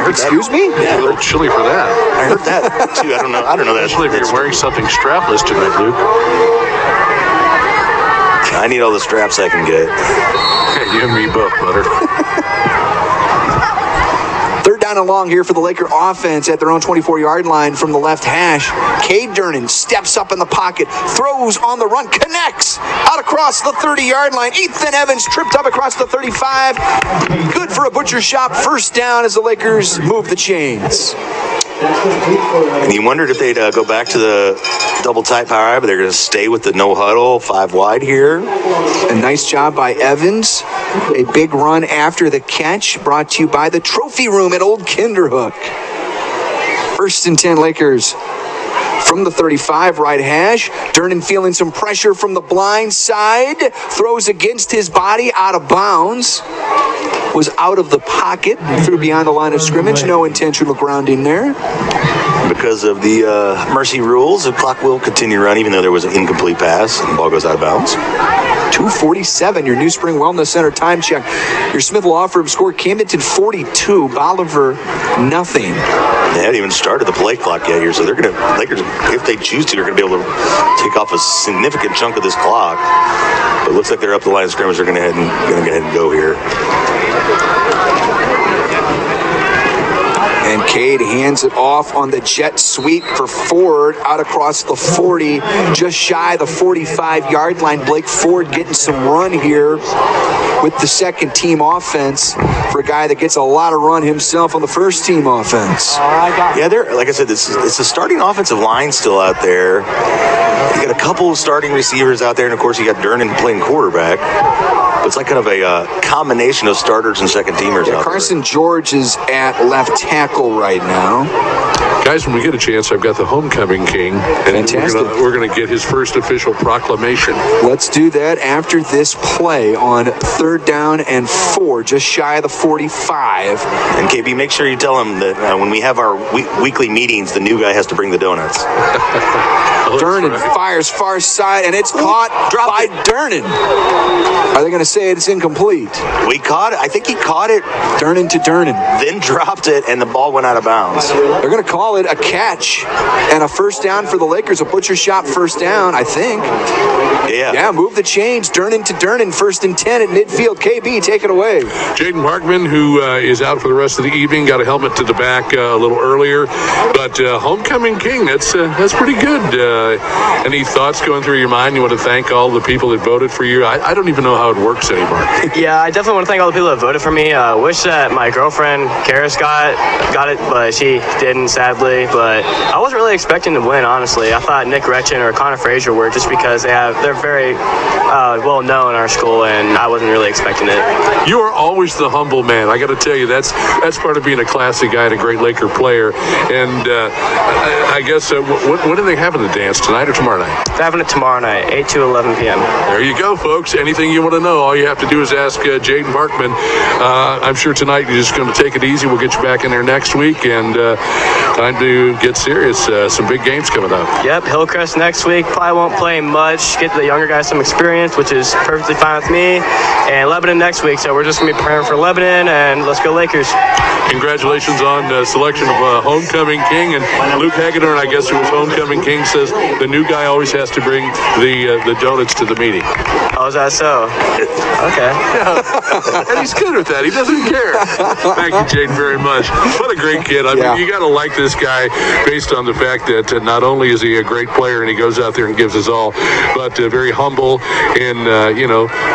Excuse me? Yeah, a little chilly for that. I heard that too. I don't know that. Especially if you're wearing something strapless tonight, Luke. I need all the straps I can get. You and me both, brother. 3rd down and long here for the Laker offense at their own 24-yard line from the left hash. Cade Durnan steps up in the pocket, throws on the run, connects out across the 30-yard line. Ethan Evans tripped up across the 35. Good for a butcher shop. 1st down as the Lakers move the chains. And you wondered if they'd go back to the double tight power eye, but they're going to stay with the no huddle, 5 wide here. A nice job by Evans. A big run after the catch, brought to you by the Trophy Room at Old Kinderhook. 1st and 10 Lakers from the 35, right hash. Durnan feeling some pressure from the blind side. Throws against his body, out of bounds. Was out of the pocket, threw beyond the line of scrimmage. No intentional grounding there. Because of the mercy rules, the clock will continue to run, even though there was an incomplete pass and the ball goes out of bounds. 2:47, your New Spring Wellness Center time check. Your Smith Law Firm scored Camdenton 42, Bolivar nothing. They haven't even started the play clock yet here, so they're going to, Lakers, if they choose to, they're going to be able to take off a significant chunk of this clock. But it looks like they're up the line of scrimmage. They're going to go ahead and go here. And Cade hands it off on the jet sweep for Ford out across the 40, just shy of the 45-yard line. Blake Ford getting some run here with the second team offense for a guy that gets a lot of run himself on the first team offense. Yeah, like I said, it's a starting offensive line still out there. You got a couple of starting receivers out there, and of course you got Durnan playing quarterback. But it's like kind of a combination of starters and second teamers out there. Carson George is at left tackle right now. Guys, when we get a chance, I've got the homecoming king. And fantastic. We're going to get his first official proclamation. Let's do that after this play on 3rd down and 4, just shy of the 45. And KB, make sure you tell him that when we have our weekly meetings, the new guy has to bring the donuts. Durnan fires far side, and it's caught by Durnan. Are they going to say it's incomplete? We caught it. I think he caught it. Durnan to Durnan. Then dropped it, and the ball went out of bounds. They're going to call it a catch and a 1st down for the Lakers. A butcher shop 1st down, I think. Yeah, move the chains. Durnan to Durnan, 1st and 10 at midfield. KB, take it away. Jaden Markman, who is out for the rest of the evening, got a helmet to the back a little earlier. But homecoming king, that's pretty good. Any thoughts going through your mind? You want to thank all the people that voted for you? I don't even know how it works anymore. Yeah, I definitely want to thank all the people that voted for me. Wish that my girlfriend, Karis, got it, but she didn't, sadly. defensively, but I wasn't really expecting to win, honestly. I thought Nick Retchen or Connor Frazier were, just because they're very well known in our school, and I wasn't really expecting it. You are always the humble man. I got to tell you, that's part of being a classy guy and a great Laker player. And I guess what do they have in the dance, tonight or tomorrow night? They're having it tomorrow night, 8 to 11 p.m. There you go, folks. Anything you want to know, all you have to do is ask Jaden Barkman. I'm sure tonight you're just going to take it easy. We'll get you back in there next week, and time to get serious. Some big games coming up. Yep, Hillcrest next week. Probably won't play much. Get the younger guys some experience, which is perfectly fine with me. And Lebanon next week, so we're just going to be praying for Lebanon, and let's go Lakers. Congratulations on selection of Homecoming King. And Luke Hagedorn, I guess, who was Homecoming King, says the new guy always has to bring the donuts to the meeting. Oh, is that so? Okay. Yeah. And he's good with that. He doesn't care. Thank you, Jaden, very much. What a great kid. I mean, you got to like this guy based on the fact that not only is he a great player and he goes out there and gives his all, but very humble in,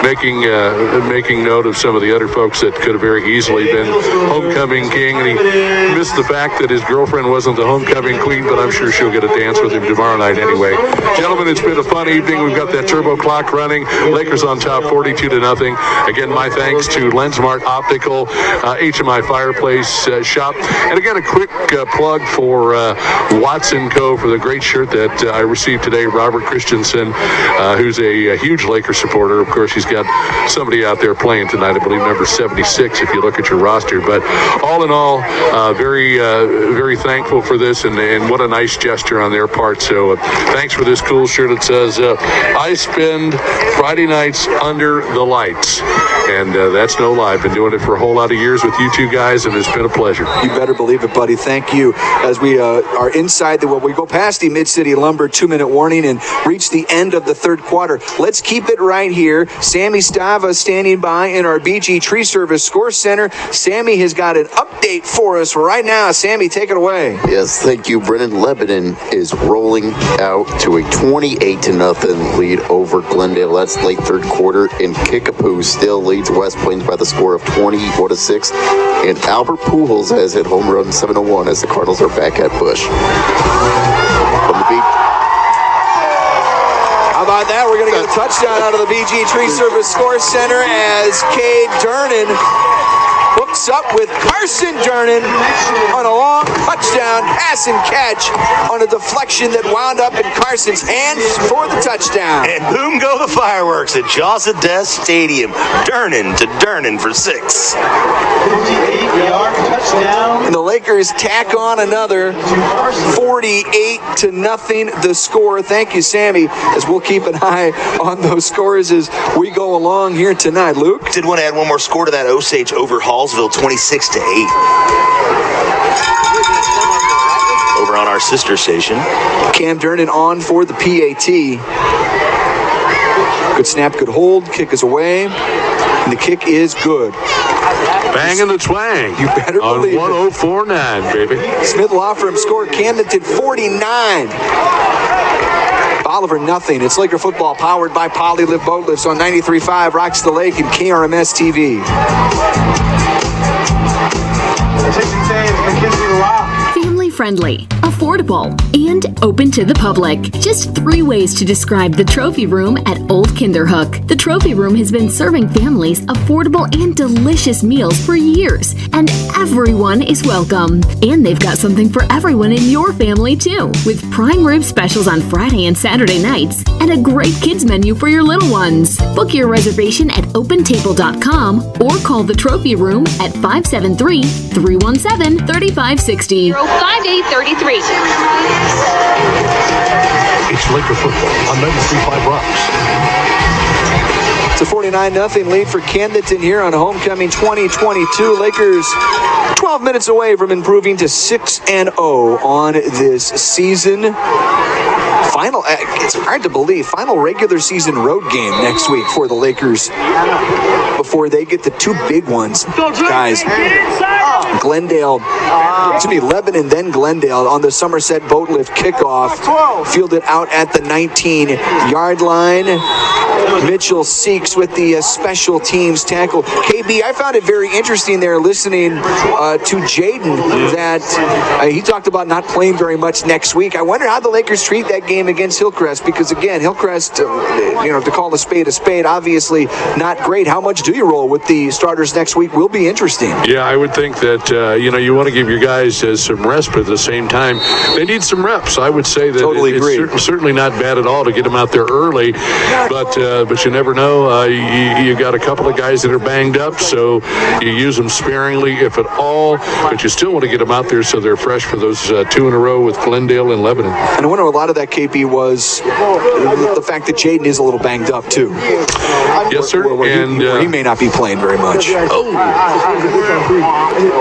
making note of some of the other folks that could have very easily been Homecoming King. And he missed the fact that his girlfriend wasn't the Homecoming Queen, but I'm sure she'll get a dance with him tomorrow night anyway. Gentlemen, it's been a fun evening. We've got that turbo clock running. Lakers on top, 42-0. Again, my thanks to Lensmart Optical, HMI Fireplace Shop. And again, a quick plug for Watson Co. for the great shirt that I received today. Robert Christensen, who's a huge Lakers supporter. Of course, he's got somebody out there playing tonight, I believe number 76, if you look at your roster. But all in all, very thankful for this, and what a nice gesture on their part. So thanks for this cool shirt. It says, I spend Friday nights under the lights. And that's no lie. I've been doing it for a whole lot of years with you two guys, and it's been a pleasure. You better believe it, buddy. Thank you. As we are inside we go past the Mid-City Lumber 2-minute warning and reach the end of the third quarter. Let's keep it right here. Sammy Stava standing by in our BG Tree Service Score Center. Sammy has got an update for us right now. Sammy, take it away. Yes, thank you, Brennan. Lebanon is rolling out to a 28-0 lead over Glendale. That's late third quarter, and Kickapoo still leads West Plains by the score of 20-6. And Albert Pujols has hit home run 701 as the Cardinals are back at Busch. From the beat. How about that? We're going to get a touchdown out of the BG Tree Service Score Center as Cade Durnan hooks up with Carson Durnan on a long touchdown pass and catch on a deflection that wound up in Carson's hands for the touchdown. And boom go the fireworks at Jaws of Death Stadium. Durnan to Durnan for 6. And the Lakers tack on another 48-0 the score. Thank you, Sammy, as we'll keep an eye on those scores as we go along here tonight. Luke? Did want to add one more score to that. Osage over Hallsville, 26-8. Over on our sister station. Cam Durnan on for the PAT. Good snap, good hold. Kick is away. And the kick is good. Bang in the twang. You better believe on 104.9, baby. Smith Law Firm scored Camdenton 49. Bolivar nothing. It's Laker football powered by Polylift Boat Lifts on 93.5 Rocks the Lake and KRMS TV. Family friendly, affordable, and open to the public. Just 3 ways to describe the Trophy Room at Old Kinderhook. The Trophy Room has been serving families affordable and delicious meals for years, and everyone is welcome. And they've got something for everyone in your family too, with prime rib specials on Friday and Saturday nights, and a great kids menu for your little ones. Book your reservation at opentable.com or call the Trophy Room at 573-317-3560. 5833. It's Laker football on 93.5 Rocks. It's a 49-0 lead for Camdenton here on Homecoming 2022. Lakers 12 minutes away from improving to 6-0 on this season. It's hard to believe, final regular season road game next week for the Lakers before they get the 2 big ones. Guys, Lebanon, then Glendale on the Somerset Boat Lift kickoff. Fielded out at the 19-yard line. Mitchell Seeks with the special teams tackle. KB, I found it very interesting there listening to Jaden that he talked about not playing very much next week. I wonder how the Lakers treat that game against Hillcrest, because again, Hillcrest, to call a spade, obviously not great. How much do you roll with the starters next week will be interesting. Yeah, I would think that, you want to give your guys some rest, but at the same time, they need some reps. I would say that it's certainly not bad at all to get them out there early, but you never know. You got a couple of guys that are banged up, so you use them sparingly, if at all, but you still want to get them out there so they're fresh for those 2 in a row with Glendale and Lebanon. And I wonder a lot of that, KP, was the fact that Jaden is a little banged up, too. Yes, sir. Where he may not be playing very much. Oh,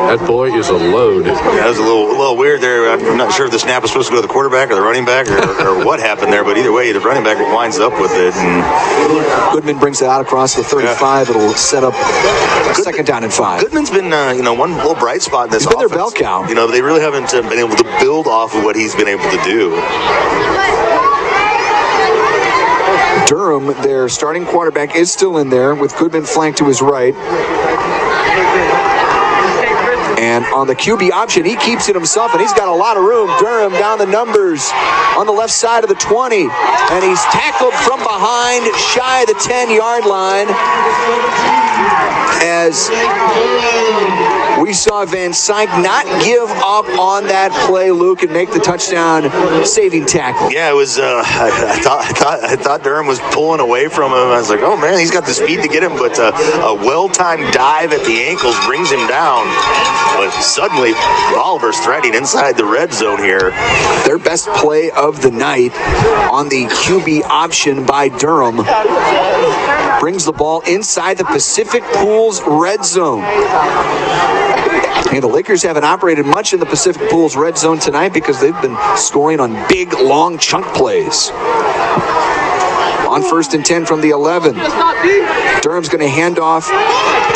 that boy is a load. Yeah, that was a little weird there. I'm not sure if the snap was supposed to go to the quarterback or the running back or what happened there, but either way, the running back winds up with it. And Goodman brings it out across the 35. Yeah. It'll set up second down and 5. Goodman's been, one little bright spot in this offense. He's been their bell cow. They really haven't been able to build off of what he's been able to do. Durham, their starting quarterback, is still in there with Goodman flanked to his right. And on the QB option, he keeps it himself, and he's got a lot of room. Durham down the numbers on the left side of the 20. And he's tackled from behind, shy of the 10-yard line. As we saw Van Syke not give up on that play, Luke, and make the touchdown-saving tackle. Yeah, it was. I thought Durham was pulling away from him. I was like, oh man, he's got the speed to get him, but a well-timed dive at the ankles brings him down. But suddenly, Oliver's threading inside the red zone here. Their best play of the night on the QB option by Durham brings the ball inside the Pacific Pools red zone. And the Lakers haven't operated much in the Pacific Pools red zone tonight because they've been scoring on big, long chunk plays. On 1st and 10 from the 11. Durham's going to hand off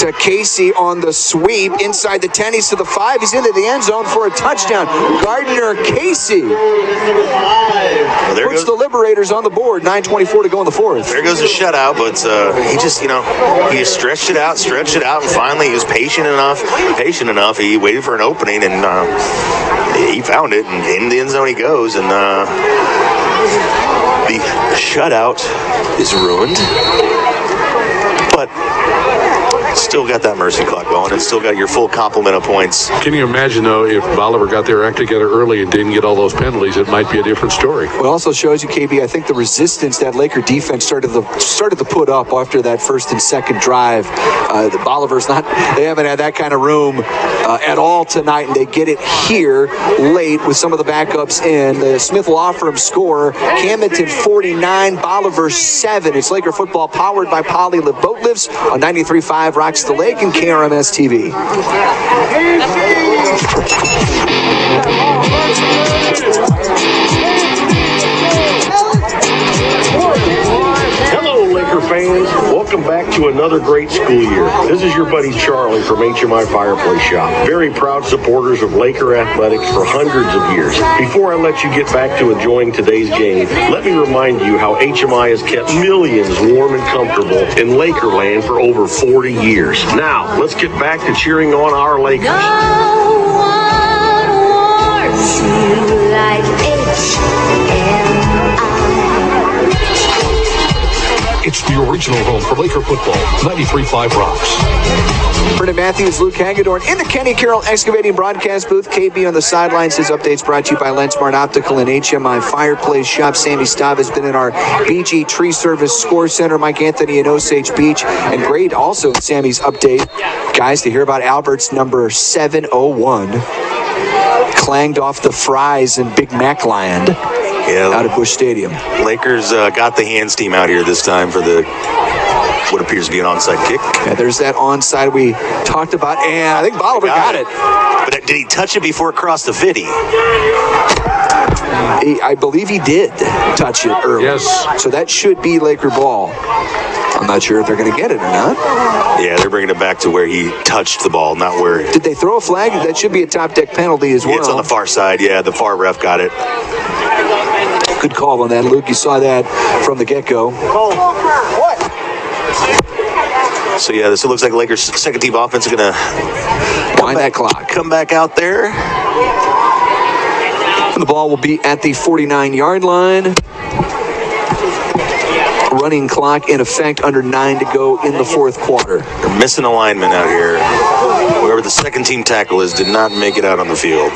to Casey on the sweep. Inside the 10, he's to the 5. He's into the end zone for a touchdown. Gardner Casey puts the Liberators on the board. 9:24 to go in the 4th. There goes the shutout, but he just, he stretched it out, and finally he was patient enough. He waited for an opening, and he found it, and in the end zone he goes, and the shutout is ruined, but still got that mercy clock going and still got your full complement of points. Can you imagine, though, if Bolivar got their act together early and didn't get all those penalties, it might be a different story. Well, it also shows you, KB, I think the resistance that Laker defense started to put up after that first and second drive. The Bolivar's they haven't had that kind of room at all tonight, and they get it here late with some of the backups in. The Smith Law Firm score, Camdenton 49, Bolivar 7. It's Laker football powered by Poly Live Boat Lifts on 93.5 Rocks the Lake and KRMS TV. Hello, Laker fans. Welcome back to another great school year. This is your buddy Charlie from HMI Fireplace Shop. Very proud supporters of Laker athletics for hundreds of years. Before I let you get back to enjoying today's game, let me remind you how HMI has kept millions warm and comfortable in Lakerland for over 40 years. Now, let's get back to cheering on our Lakers. No one wants you like It's the original home for Laker football, 93.5 Rocks. Brendan Matthews, Luke Hagedorn in the Kenny Carroll Excavating broadcast booth. KB on the sidelines. His updates brought to you by Lensmart Optical and HMI Fireplace Shop. Sammy Stav has been in our BG Tree Service Score Center. Mike Anthony in Osage Beach. And great also in Sammy's update, guys, to hear about Albert's number 701. Clanged off the fries in Big Mac Land. Yeah, out of Busch Stadium. Lakers got the hands team out here this time for what appears to be an onside kick. Yeah, there's that onside we talked about, and I think Bolivar got it. But did he touch it before it crossed the 50? I believe he did touch it early. Yes. So that should be Laker ball. I'm not sure if they're going to get it or not. Yeah, they're bringing it back to where he touched the ball, not where... Did they throw a flag? That should be a top deck penalty as well. Yeah, it's on the far side. Yeah, the far ref got it. Good call on that, Luke. You saw that from the get-go. So yeah, this looks like Lakers' second team offense is gonna wind that clock. Come back out there. And the ball will be at the 49-yard line. Running clock in effect, under 9 to go in the fourth quarter. They're missing a lineman out here. Whoever the second team tackle is did not make it out on the field.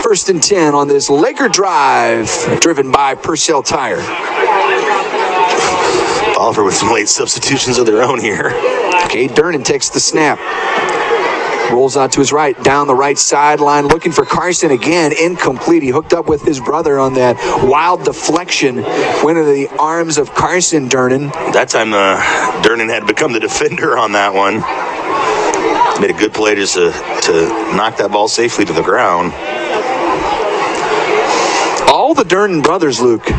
1st and 10 on this Laker drive, driven by Purcell Tire. Oliver with some late substitutions of their own here. Cade Durnan takes the snap. Rolls out to his right, down the right sideline, looking for Carson again. Incomplete. He hooked up with his brother on that wild deflection. Went into the arms of Carson Durnan. That time Durnan had become the defender on that one. Made a good play just to knock that ball safely to the ground. All the Durnan brothers, Luke,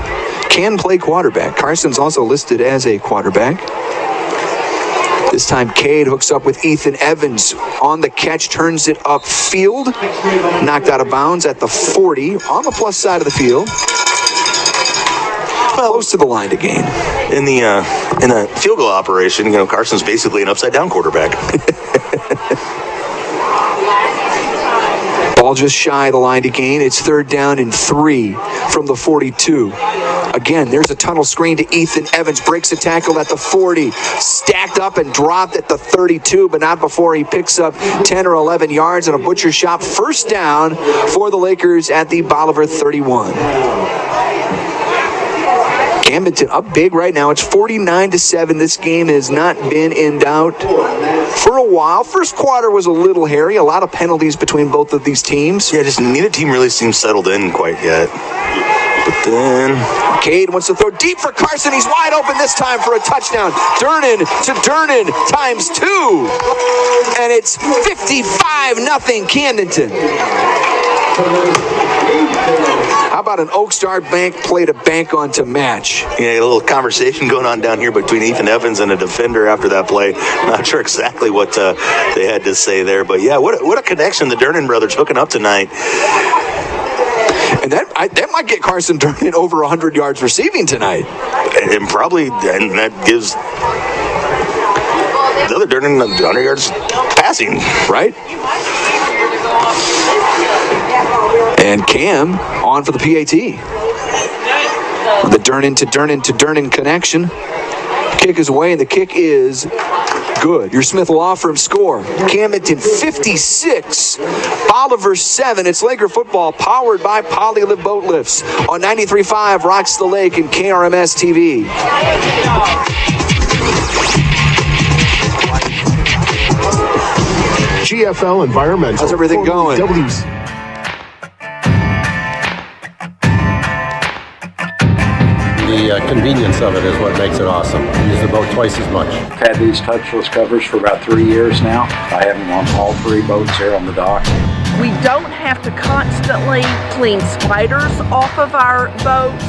can play quarterback. Carson's also listed as a quarterback. This time Cade hooks up with Ethan Evans on the catch, turns it upfield. Knocked out of bounds at the 40 on the plus side of the field. Close to the line to gain. In the field goal operation, Carson's basically an upside down quarterback. Ball just shy of the line to gain. It's 3rd down and 3 from the 42. Again, there's a tunnel screen to Ethan Evans. Breaks a tackle at the 40. Stacked up and dropped at the 32, but not before he picks up 10 or 11 yards on a butcher shop. 1st down for the Lakers at the Bolivar 31. Camdenton up big right now. It's 49-7. This game has not been in doubt for a while. First quarter was a little hairy. A lot of penalties between both of these teams. Yeah, just neither team really seems settled in quite yet. But then Cade wants to throw deep for Carson. He's wide open this time for a touchdown. Durnan to Durnan times 2. And it's 55-0 Camdenton. How about an Oak Star Bank play to bank on to match? Yeah, a little conversation going on down here between Ethan Evans and a defender after that play. Not sure exactly what they had to say there, but yeah, what a connection the Durnan brothers hooking up tonight. And that might get Carson Durnan over 100 yards receiving tonight. And that gives the other Durnan 100 yards passing. Right? And Cam on for the PAT. The Durnan to Durnan to Durnan connection. Kick is away, and the kick is good. Your Smith Law Firm score. Camdenton 56, Bolivar 7. It's Laker football powered by Polylift Boat Lifts on 93.5 Rocks the Lake and KRMS TV. GFL Environmental. How's everything going? The convenience of it is what makes it awesome. We use the boat twice as much. I've had these touchless covers for about 3 years now. I have them on all 3 boats here on the dock. We don't have to constantly clean spiders off of our boats.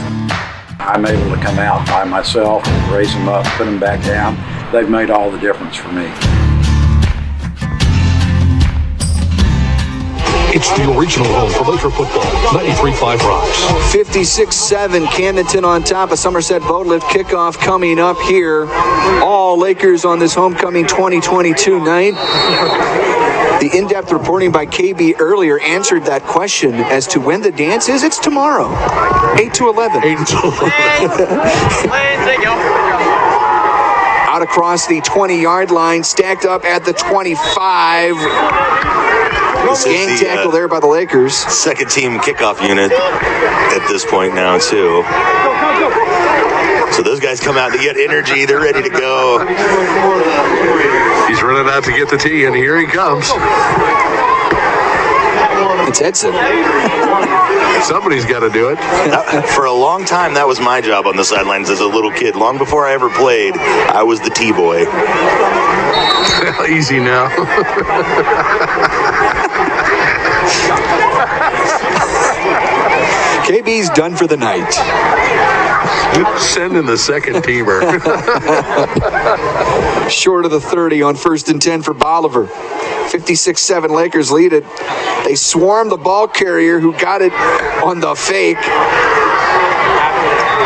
I'm able to come out by myself, raise them up, put them back down. They've made all the difference for me. It's the original home for Laker football, 93.5 Rocks. 56-7, Camdenton on top of Somerset Boat Lift. Kickoff coming up here. All Lakers on this homecoming 2022 night. The in-depth reporting by KB earlier answered that question as to when the dance is. It's tomorrow, 8 to 11. 8 to 11. Out across the 20-yard line, stacked up at the 25. Gang tackle there by the Lakers. Second team kickoff unit at this point now, too. So those guys come out, they get energy, they're ready to go. He's running out to get the tee, and here he comes. It's Edson. Somebody's got to do it. For a long time, that was my job on the sidelines as a little kid. Long before I ever played, I was the T-boy. Easy now. KB's done for the night. Send in the second teamer. Short of the 30 on 1st and 10 for Bolivar. 56-7 Lakers lead it. They swarm the ball carrier who got it on the fake.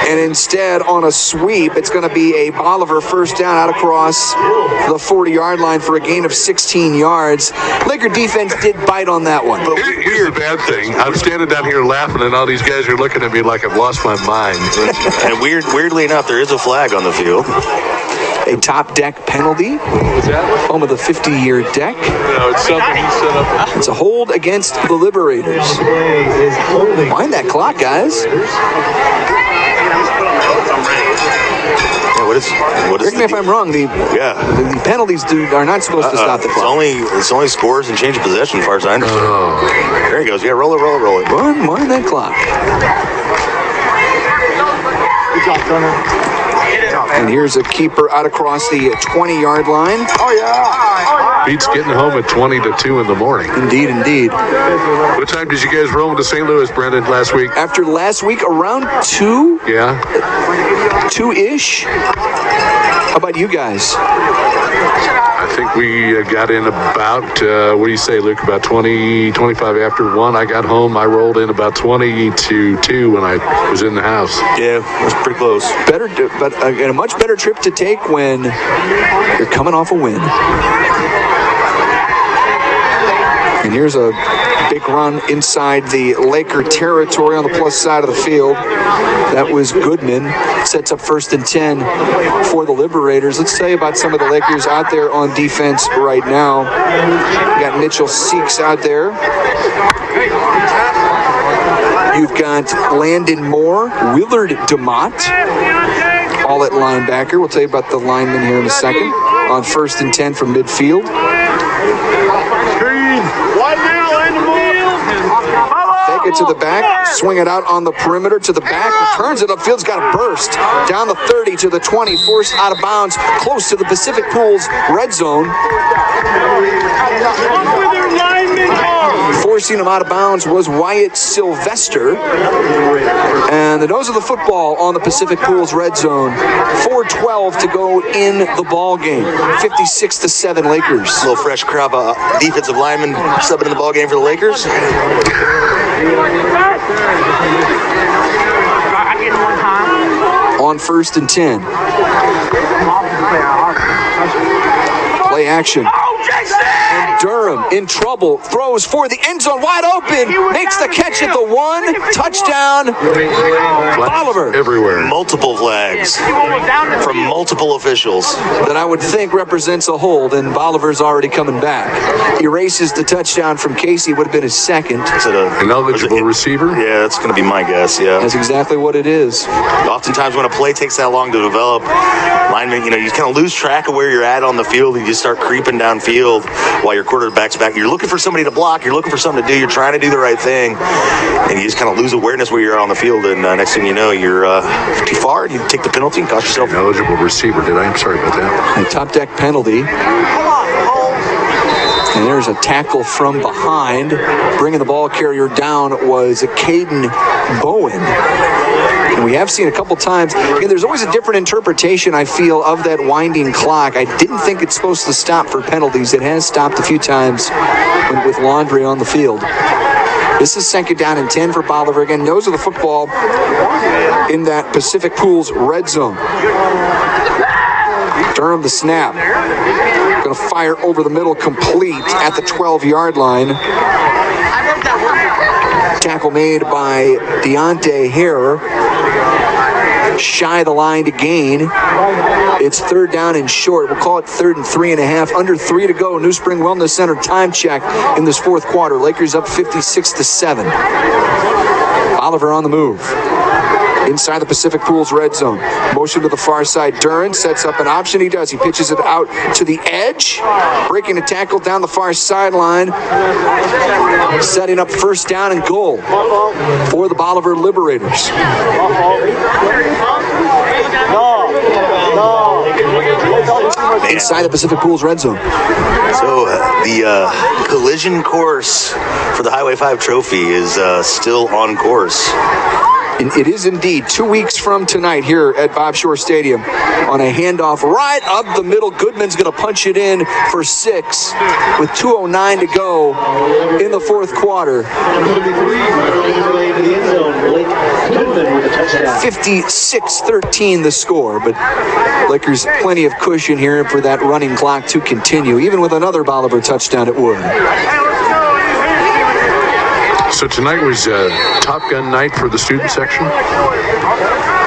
And instead, on a sweep, it's going to be a Bolivar first down out across the 40-yard line for a gain of 16 yards. Laker defense did bite on that one. But here's the bad thing. I'm standing down here laughing, and all these guys are looking at me like I've lost my mind. And weirdly enough, there is a flag on the field. A top deck penalty. What's that? Home of the 50-year deck. No, it's something he set up. It's a hold against the Liberators. Wind that clock, guys. Yeah, what is correct me if I'm wrong. The penalties are not supposed to stop the clock. It's only scores and change of possession, as far as I understand. There he goes. Yeah, roll it. Wind that clock. Good job, Turner. And here's a keeper out across the 20-yard line. Beats getting home at 20-2 in the morning. Indeed. What time did you guys roll into St. Louis, Brendan, last week? After last week, around 2? Yeah. 2-ish. How about you guys? I think we got in about, what do you say, Luke, about 25 after 1. I got home. I rolled in about 20-2 when I was in the house. Yeah, it was pretty close. Better, but a much better trip to take when you're coming off a win. And here's a big run inside the Laker territory on the plus side of the field. That was Goodman. Sets up 1st and 10 for the Liberators. Let's tell you about some of the Lakers out there on defense right now. We got Mitchell Seeks out there. You've got Landon Moore, Willard DeMott, all at linebacker. We'll tell you about the linemen here in a second. On 1st and 10 from midfield. Take it to the back, swing it out on the perimeter to the back, returns it upfield, has got a burst. Down the 30 to the 20, forced out of bounds, close to the Pacific Pools red zone. Forcing him out of bounds was Wyatt Sylvester. And the nose of the football on the Pacific Pools red zone. 4:12 to go in the ball game. 56-7 Lakers. A little fresh crop of defensive linemen subbing in the ball game for the Lakers. On 1st and 10. Play action. And Durham in trouble, throws for the end zone, wide open, makes the catch at the 1, touchdown, Bolivar. Everywhere. Multiple flags from multiple officials. That I would think represents a hold, and Bolivar's already coming back. Erases the touchdown from Casey, would have been his second. Is it an eligible receiver? Yeah, that's going to be my guess, yeah. That's exactly what it is. Oftentimes when a play takes that long to develop, linemen, you kind of lose track of where you're at on the field, and you start creeping downfield while your quarterback's back. You're looking for somebody to block, you're looking for something to do, you're trying to do the right thing, and you just kind of lose awareness where you're on the field, and next thing you know, you're too far, and you take the penalty and cost yourself. An eligible receiver, I'm sorry about that. A top deck penalty. And there's a tackle from behind. Bringing the ball carrier down was Caden Bowen. And we have seen a couple times. Again, there's always a different interpretation, I feel, of that winding clock. I didn't think it's supposed to stop for penalties. It has stopped a few times with Laundry on the field. This is 2nd down and 10 for Bolivar. Again, nose of the football in that Pacific Pools red zone. Durham the snap. Going to fire over the middle, complete at the 12-yard line. Tackle made by Deontay Hare. Shy the line to gain. It's 3rd down and short. We'll call it 3rd and 3.5. Under 3 to go. New Spring Wellness Center time check in this 4th quarter. Lakers up 56-7. Bolivar on the move. Inside the Pacific Pools red zone. Motion to the far side. Duran sets up an option. He does. He pitches it out to the edge. Breaking a tackle down the far sideline. Setting up 1st down and goal for the Bolivar Liberators. Inside the Pacific Pools red zone. So the collision course for the Highway 5 trophy is still on course. And it is indeed 2 weeks from tonight here at Bob Shore Stadium on a handoff right up the middle. Goodman's going to punch it in for 6 with 2:09 to go in the fourth quarter. 56-13 the score, but Lakers plenty of cushion here for that running clock to continue. Even with another Bolivar touchdown, it would. So tonight was Top Gun night for the student section?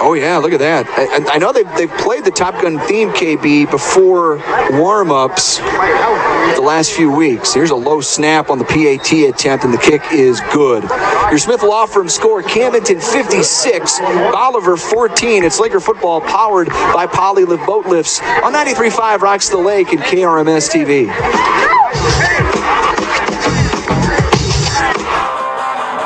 Oh, yeah, look at that. I know they've played the Top Gun theme, KB, before warm-ups the last few weeks. Here's a low snap on the PAT attempt, and the kick is good. Your Smith Law Firm score, Camdenton 56, Bolivar 14. It's Laker football powered by Polylift Boat Lifts on 93.5 Rocks the Lake and KRMS TV.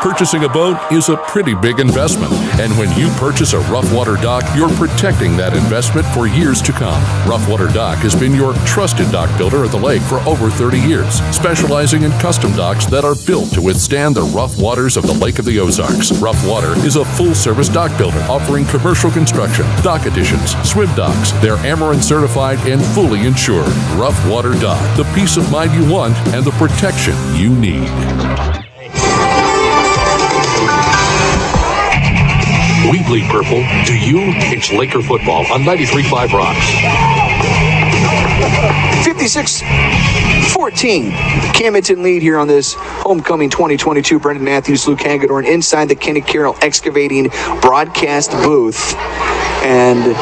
Purchasing a boat is a pretty big investment, and when you purchase a Rough Water dock, you're protecting that investment for years to come. Rough Water Dock has been your trusted dock builder at the lake for over 30 years, specializing in custom docks that are built to withstand the rough waters of the Lake of the Ozarks. Rough Water is a full-service dock builder offering commercial construction, dock additions, swim docks. They're Amarin certified and fully insured. Rough Water Dock, the peace of mind you want and the protection you need. We bleed purple. Do you? It's Laker football on 93.5 Rocks. 56-14. Camdenton lead here on this homecoming 2022. Brendan Matthews, Luke Hagedorn inside the Kenny Carroll Excavating broadcast booth. And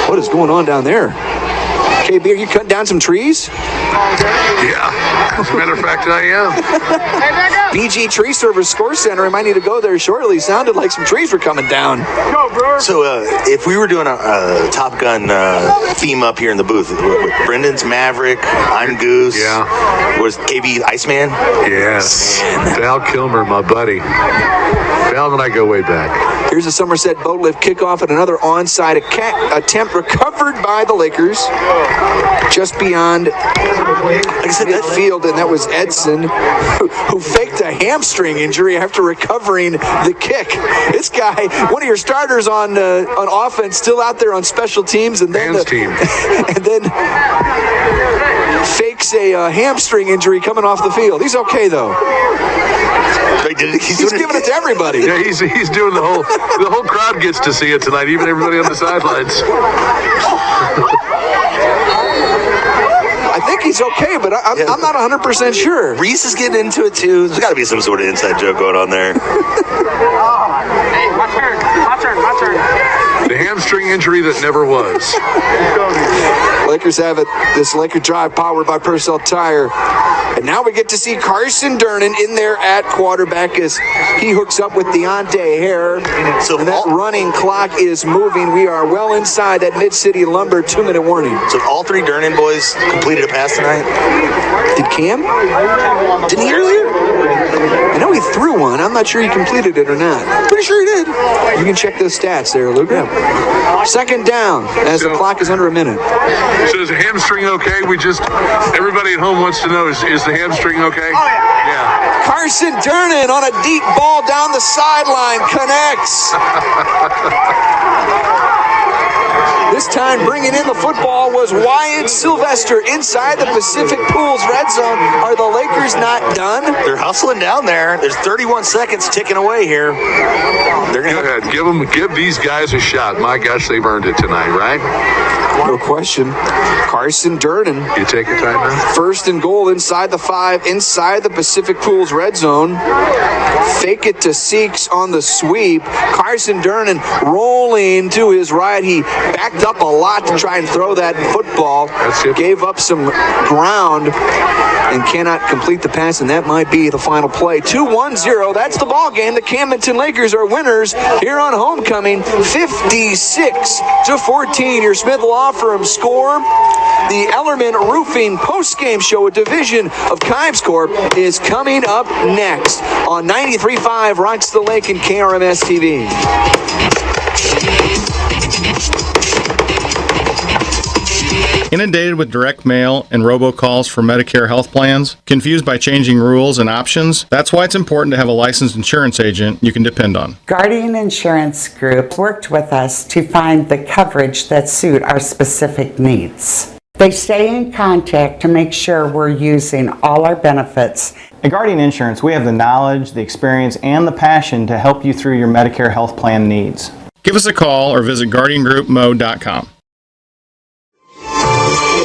what is going on down there? KB, are you cutting down some trees? Yeah, as a matter of fact, I am. BG Tree Service Score Center. I might need to go there shortly. Sounded like some trees were coming down. So if we were doing a Top Gun theme up here in the booth, Brendan's Maverick, I'm Goose. Yeah. Was KB Iceman? Yes. Val Kilmer, my buddy. Val and I go way back. Here's a Somerset boat lift kickoff and another onside attempt recovered by the Lakers just beyond midfield, and that was Edson who faked a hamstring injury after recovering the kick. This guy, one of your starters on offense, still out there on special teams, and then and then fakes a hamstring injury coming off the field. He's okay though. He's giving it to everybody. Yeah, he's doing the whole crowd gets to see it tonight, even everybody on the sidelines. I think he's okay, but I'm not 100% sure. Reese is getting into it too. There's got to be some sort of inside joke going on there. Hey, my turn. The hamstring injury that never was. Lakers have it. This Laker drive powered by Purcell Tire. And now we get to see Carson Durnan in there at quarterback as he hooks up with Deontay Hare. So that running clock is moving. We are well inside that Mid-City Lumber 2-minute warning. So all three Durnan boys completed a pass tonight? Did Cam? Didn't he earlier? I know he threw one. I'm not sure he completed it or not. Pretty sure he did. You can check those stats there, Luke. Second down as the clock is under a minute. So is the hamstring okay? Everybody at home wants to know, is the hamstring okay? Oh, yeah. Carson Durnan on a deep ball down the sideline connects. This time bringing in the football was Wyatt Sylvester inside the Pacific Pools red zone. Are the Lakers not done? They're hustling down there. There's 31 seconds ticking away here. They're gonna give these guys a shot. My gosh, they've earned it tonight, right? No question. Carson Durnan. You take your time now. First and goal inside the 5, inside the Pacific Pools red zone. Fake it to Seeks on the sweep. Carson Durnan rolling to his right. He backed up a lot to try and throw that football. Gave up some ground and cannot complete the pass, and that might be the final play. 2-1-0. That's the ball game. The Camdenton Lakers are winners here on homecoming. 56-14. Your Smith Law Firm score. The Ellerman Roofing post-game show, a division of Kimes Corp, is coming up next on 93.5 Rocks the Lake and KRMS TV. Inundated with direct mail and robocalls for Medicare health plans? Confused by changing rules and options? That's why it's important to have a licensed insurance agent you can depend on. Guardian Insurance Group worked with us to find the coverage that suit our specific needs. They stay in contact to make sure we're using all our benefits. At Guardian Insurance, we have the knowledge, the experience, and the passion to help you through your Medicare health plan needs. Give us a call or visit guardiangroupmo.com.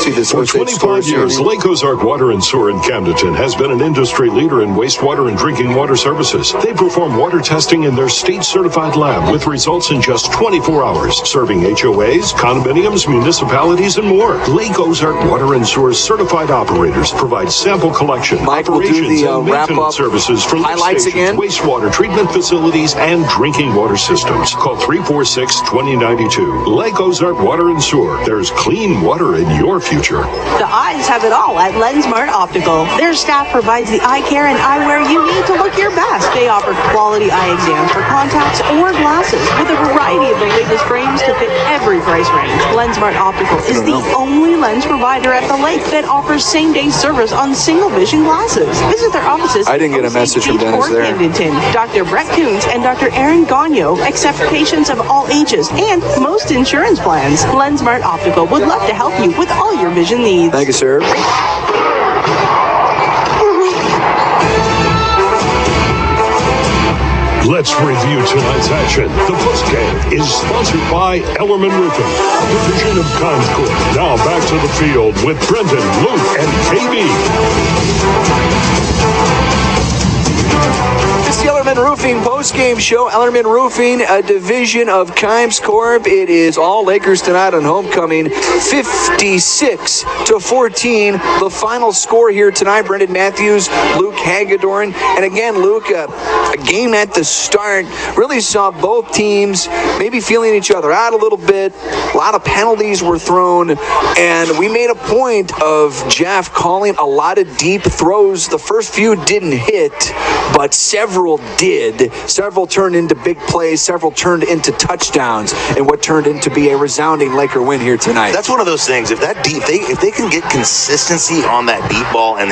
For 25 years, Lake Ozark Water and Sewer in Camdenton has been an industry leader in wastewater and drinking water services. They perform water testing in their state-certified lab with results in just 24 hours, serving HOAs, condominiums, municipalities, and more. Lake Ozark Water and Sewer certified operators provide sample collection, operations, and maintenance services for lift stations, wastewater treatment facilities, and drinking water systems. Call 346-2092. Lake Ozark Water and Sewer. There's clean water in your future. The eyes have it all at LensMart Optical. Their staff provides the eye care and eyewear you need to look your best. They offer quality eye exams for contacts or glasses with a variety of the latest frames to fit every price range. LensMart Optical is the only lens provider at the lake that offers same-day service on single vision glasses. Visit their offices. I didn't get a message from Dennis there. Camdenton. Dr. Brett Coons and Dr. Aaron Gagno accept patients of all ages and most insurance plans. LensMart Optical would love to help you with all your vision needs. Thank you, sir. Let's review tonight's action. The postgame is sponsored by Ellerman Roofing, a division of Concord. Now back to the field with Brendan, Luke, and KB. It's the Ellerman Roofing post-game show. Ellerman Roofing, a division of Kimes Corp. It is all Lakers tonight on homecoming, 56-14. The final score here tonight, Brendan Matthews, Luke Hagedorn. And again, Luke, a game at the start really saw both teams maybe feeling each other out a little bit. A lot of penalties were thrown, and we made a point of Jeff calling a lot of deep throws. The first few didn't hit, but several did. Several turned into big plays. Several turned into touchdowns, and what turned into be a resounding Laker win here tonight. That's one of those things. If they can get consistency on that deep ball, and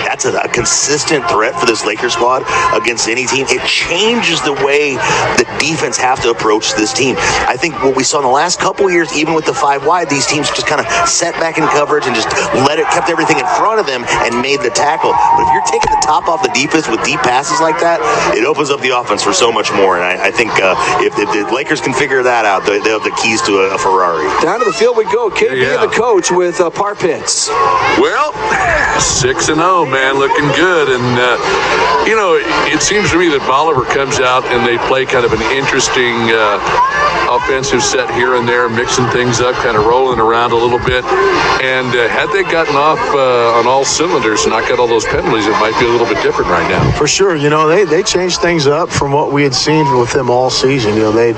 that's a consistent threat for this Laker squad against any team, it changes the way the defense have to approach this team. I think what we saw in the last couple years, even with the 5 wide, these teams just kind of sat back in coverage and just kept everything in front of them and made the tackle. But if you're taking the top off the defense with deep passes like that, it opens up the offense for so much more. And I think if the Lakers can figure that out, they'll have the keys to a Ferrari. Down to the field we go. KB, the coach, with Parpitz. Well, 6-0, man, looking good. And, it seems to me that Bolivar comes out and they play kind of an interesting offensive set here and there, mixing things up, kind of rolling around a little bit. And had they gotten off on all cylinders and not got all those penalties, it might be a little bit different right now. For sure. They changed things up from what we had seen with them all season. They'd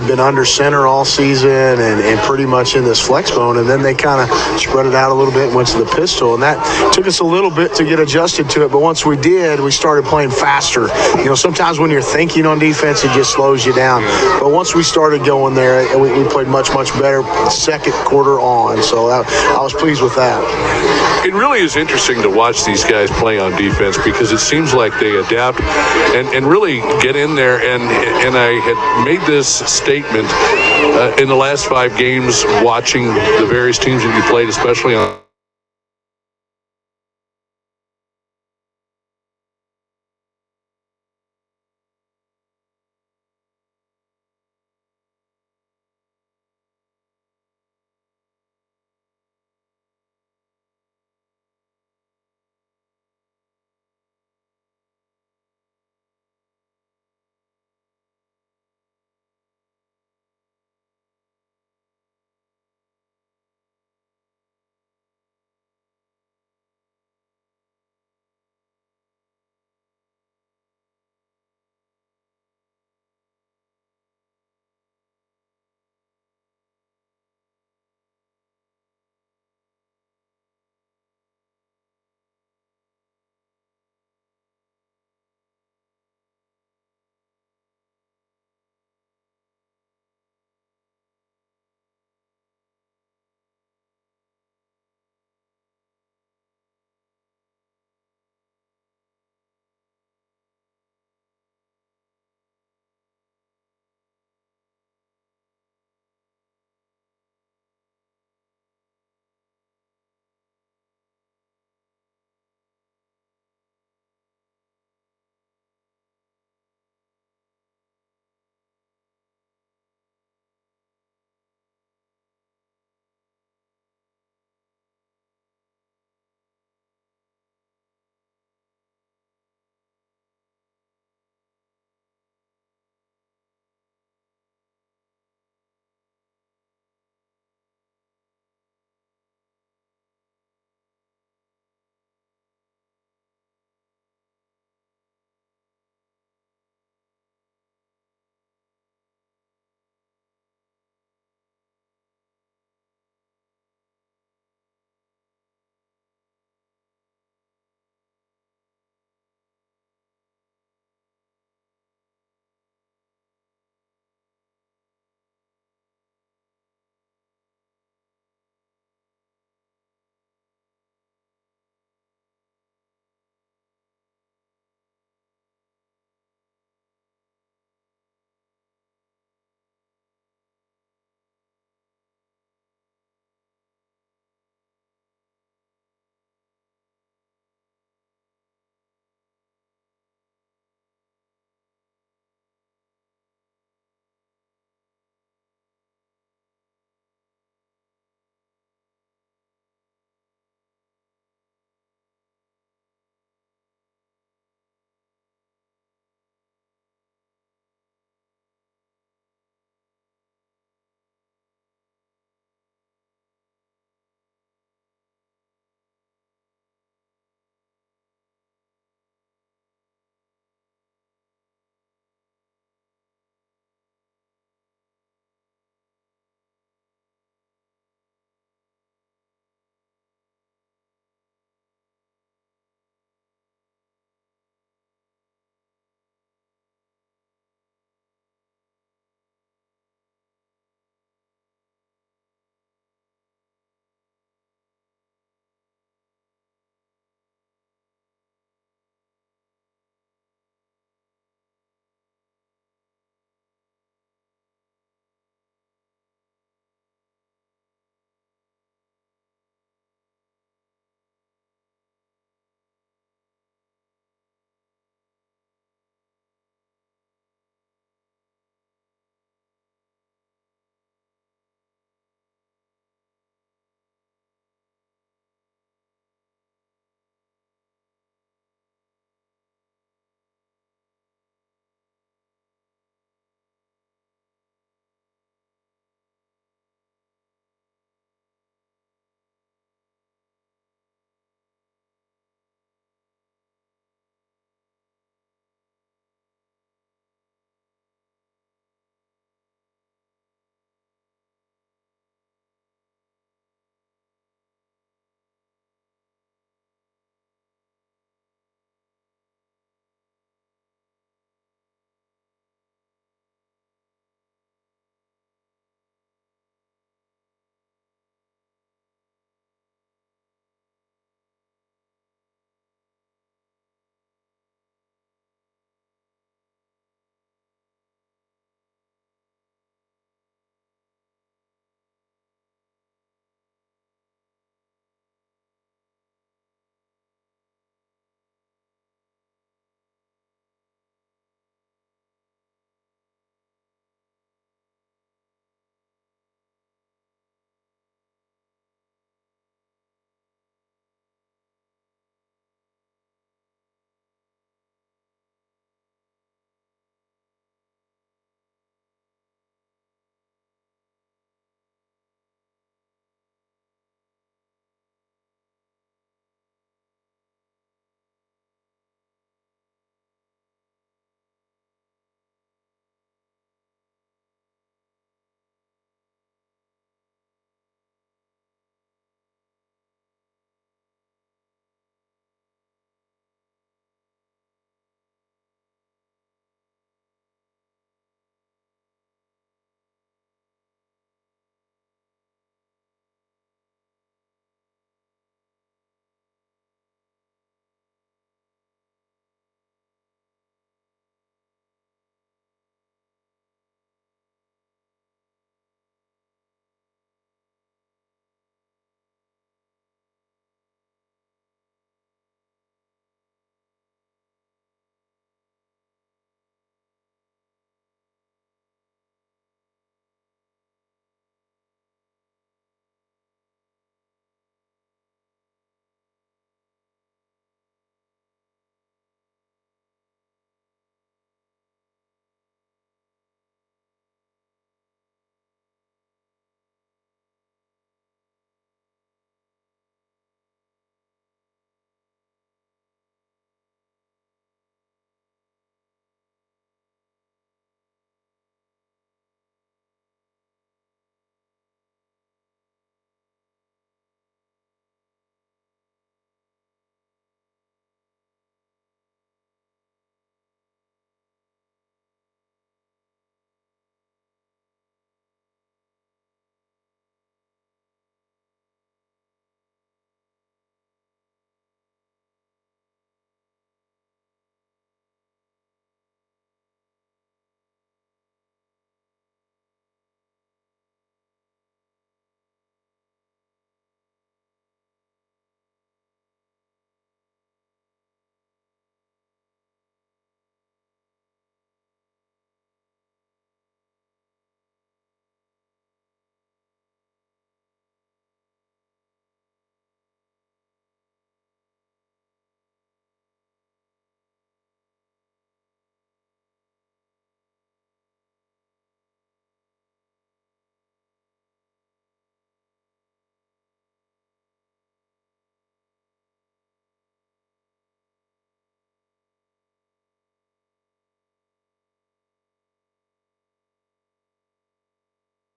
been under center all season and pretty much in this flex bone, and then they kind of spread it out a little bit and went to the pistol, and that took us a little bit to get adjusted to it. But once we did, we started playing faster. Sometimes when you're thinking on defense, it just slows you down. But once we started going there, we played much better second quarter on. So I was pleased with that. It really is interesting to watch these guys play on defense because it seems like they adapt and really get in there. And I had made this statement in the last 5 games watching the various teams that you played, especially on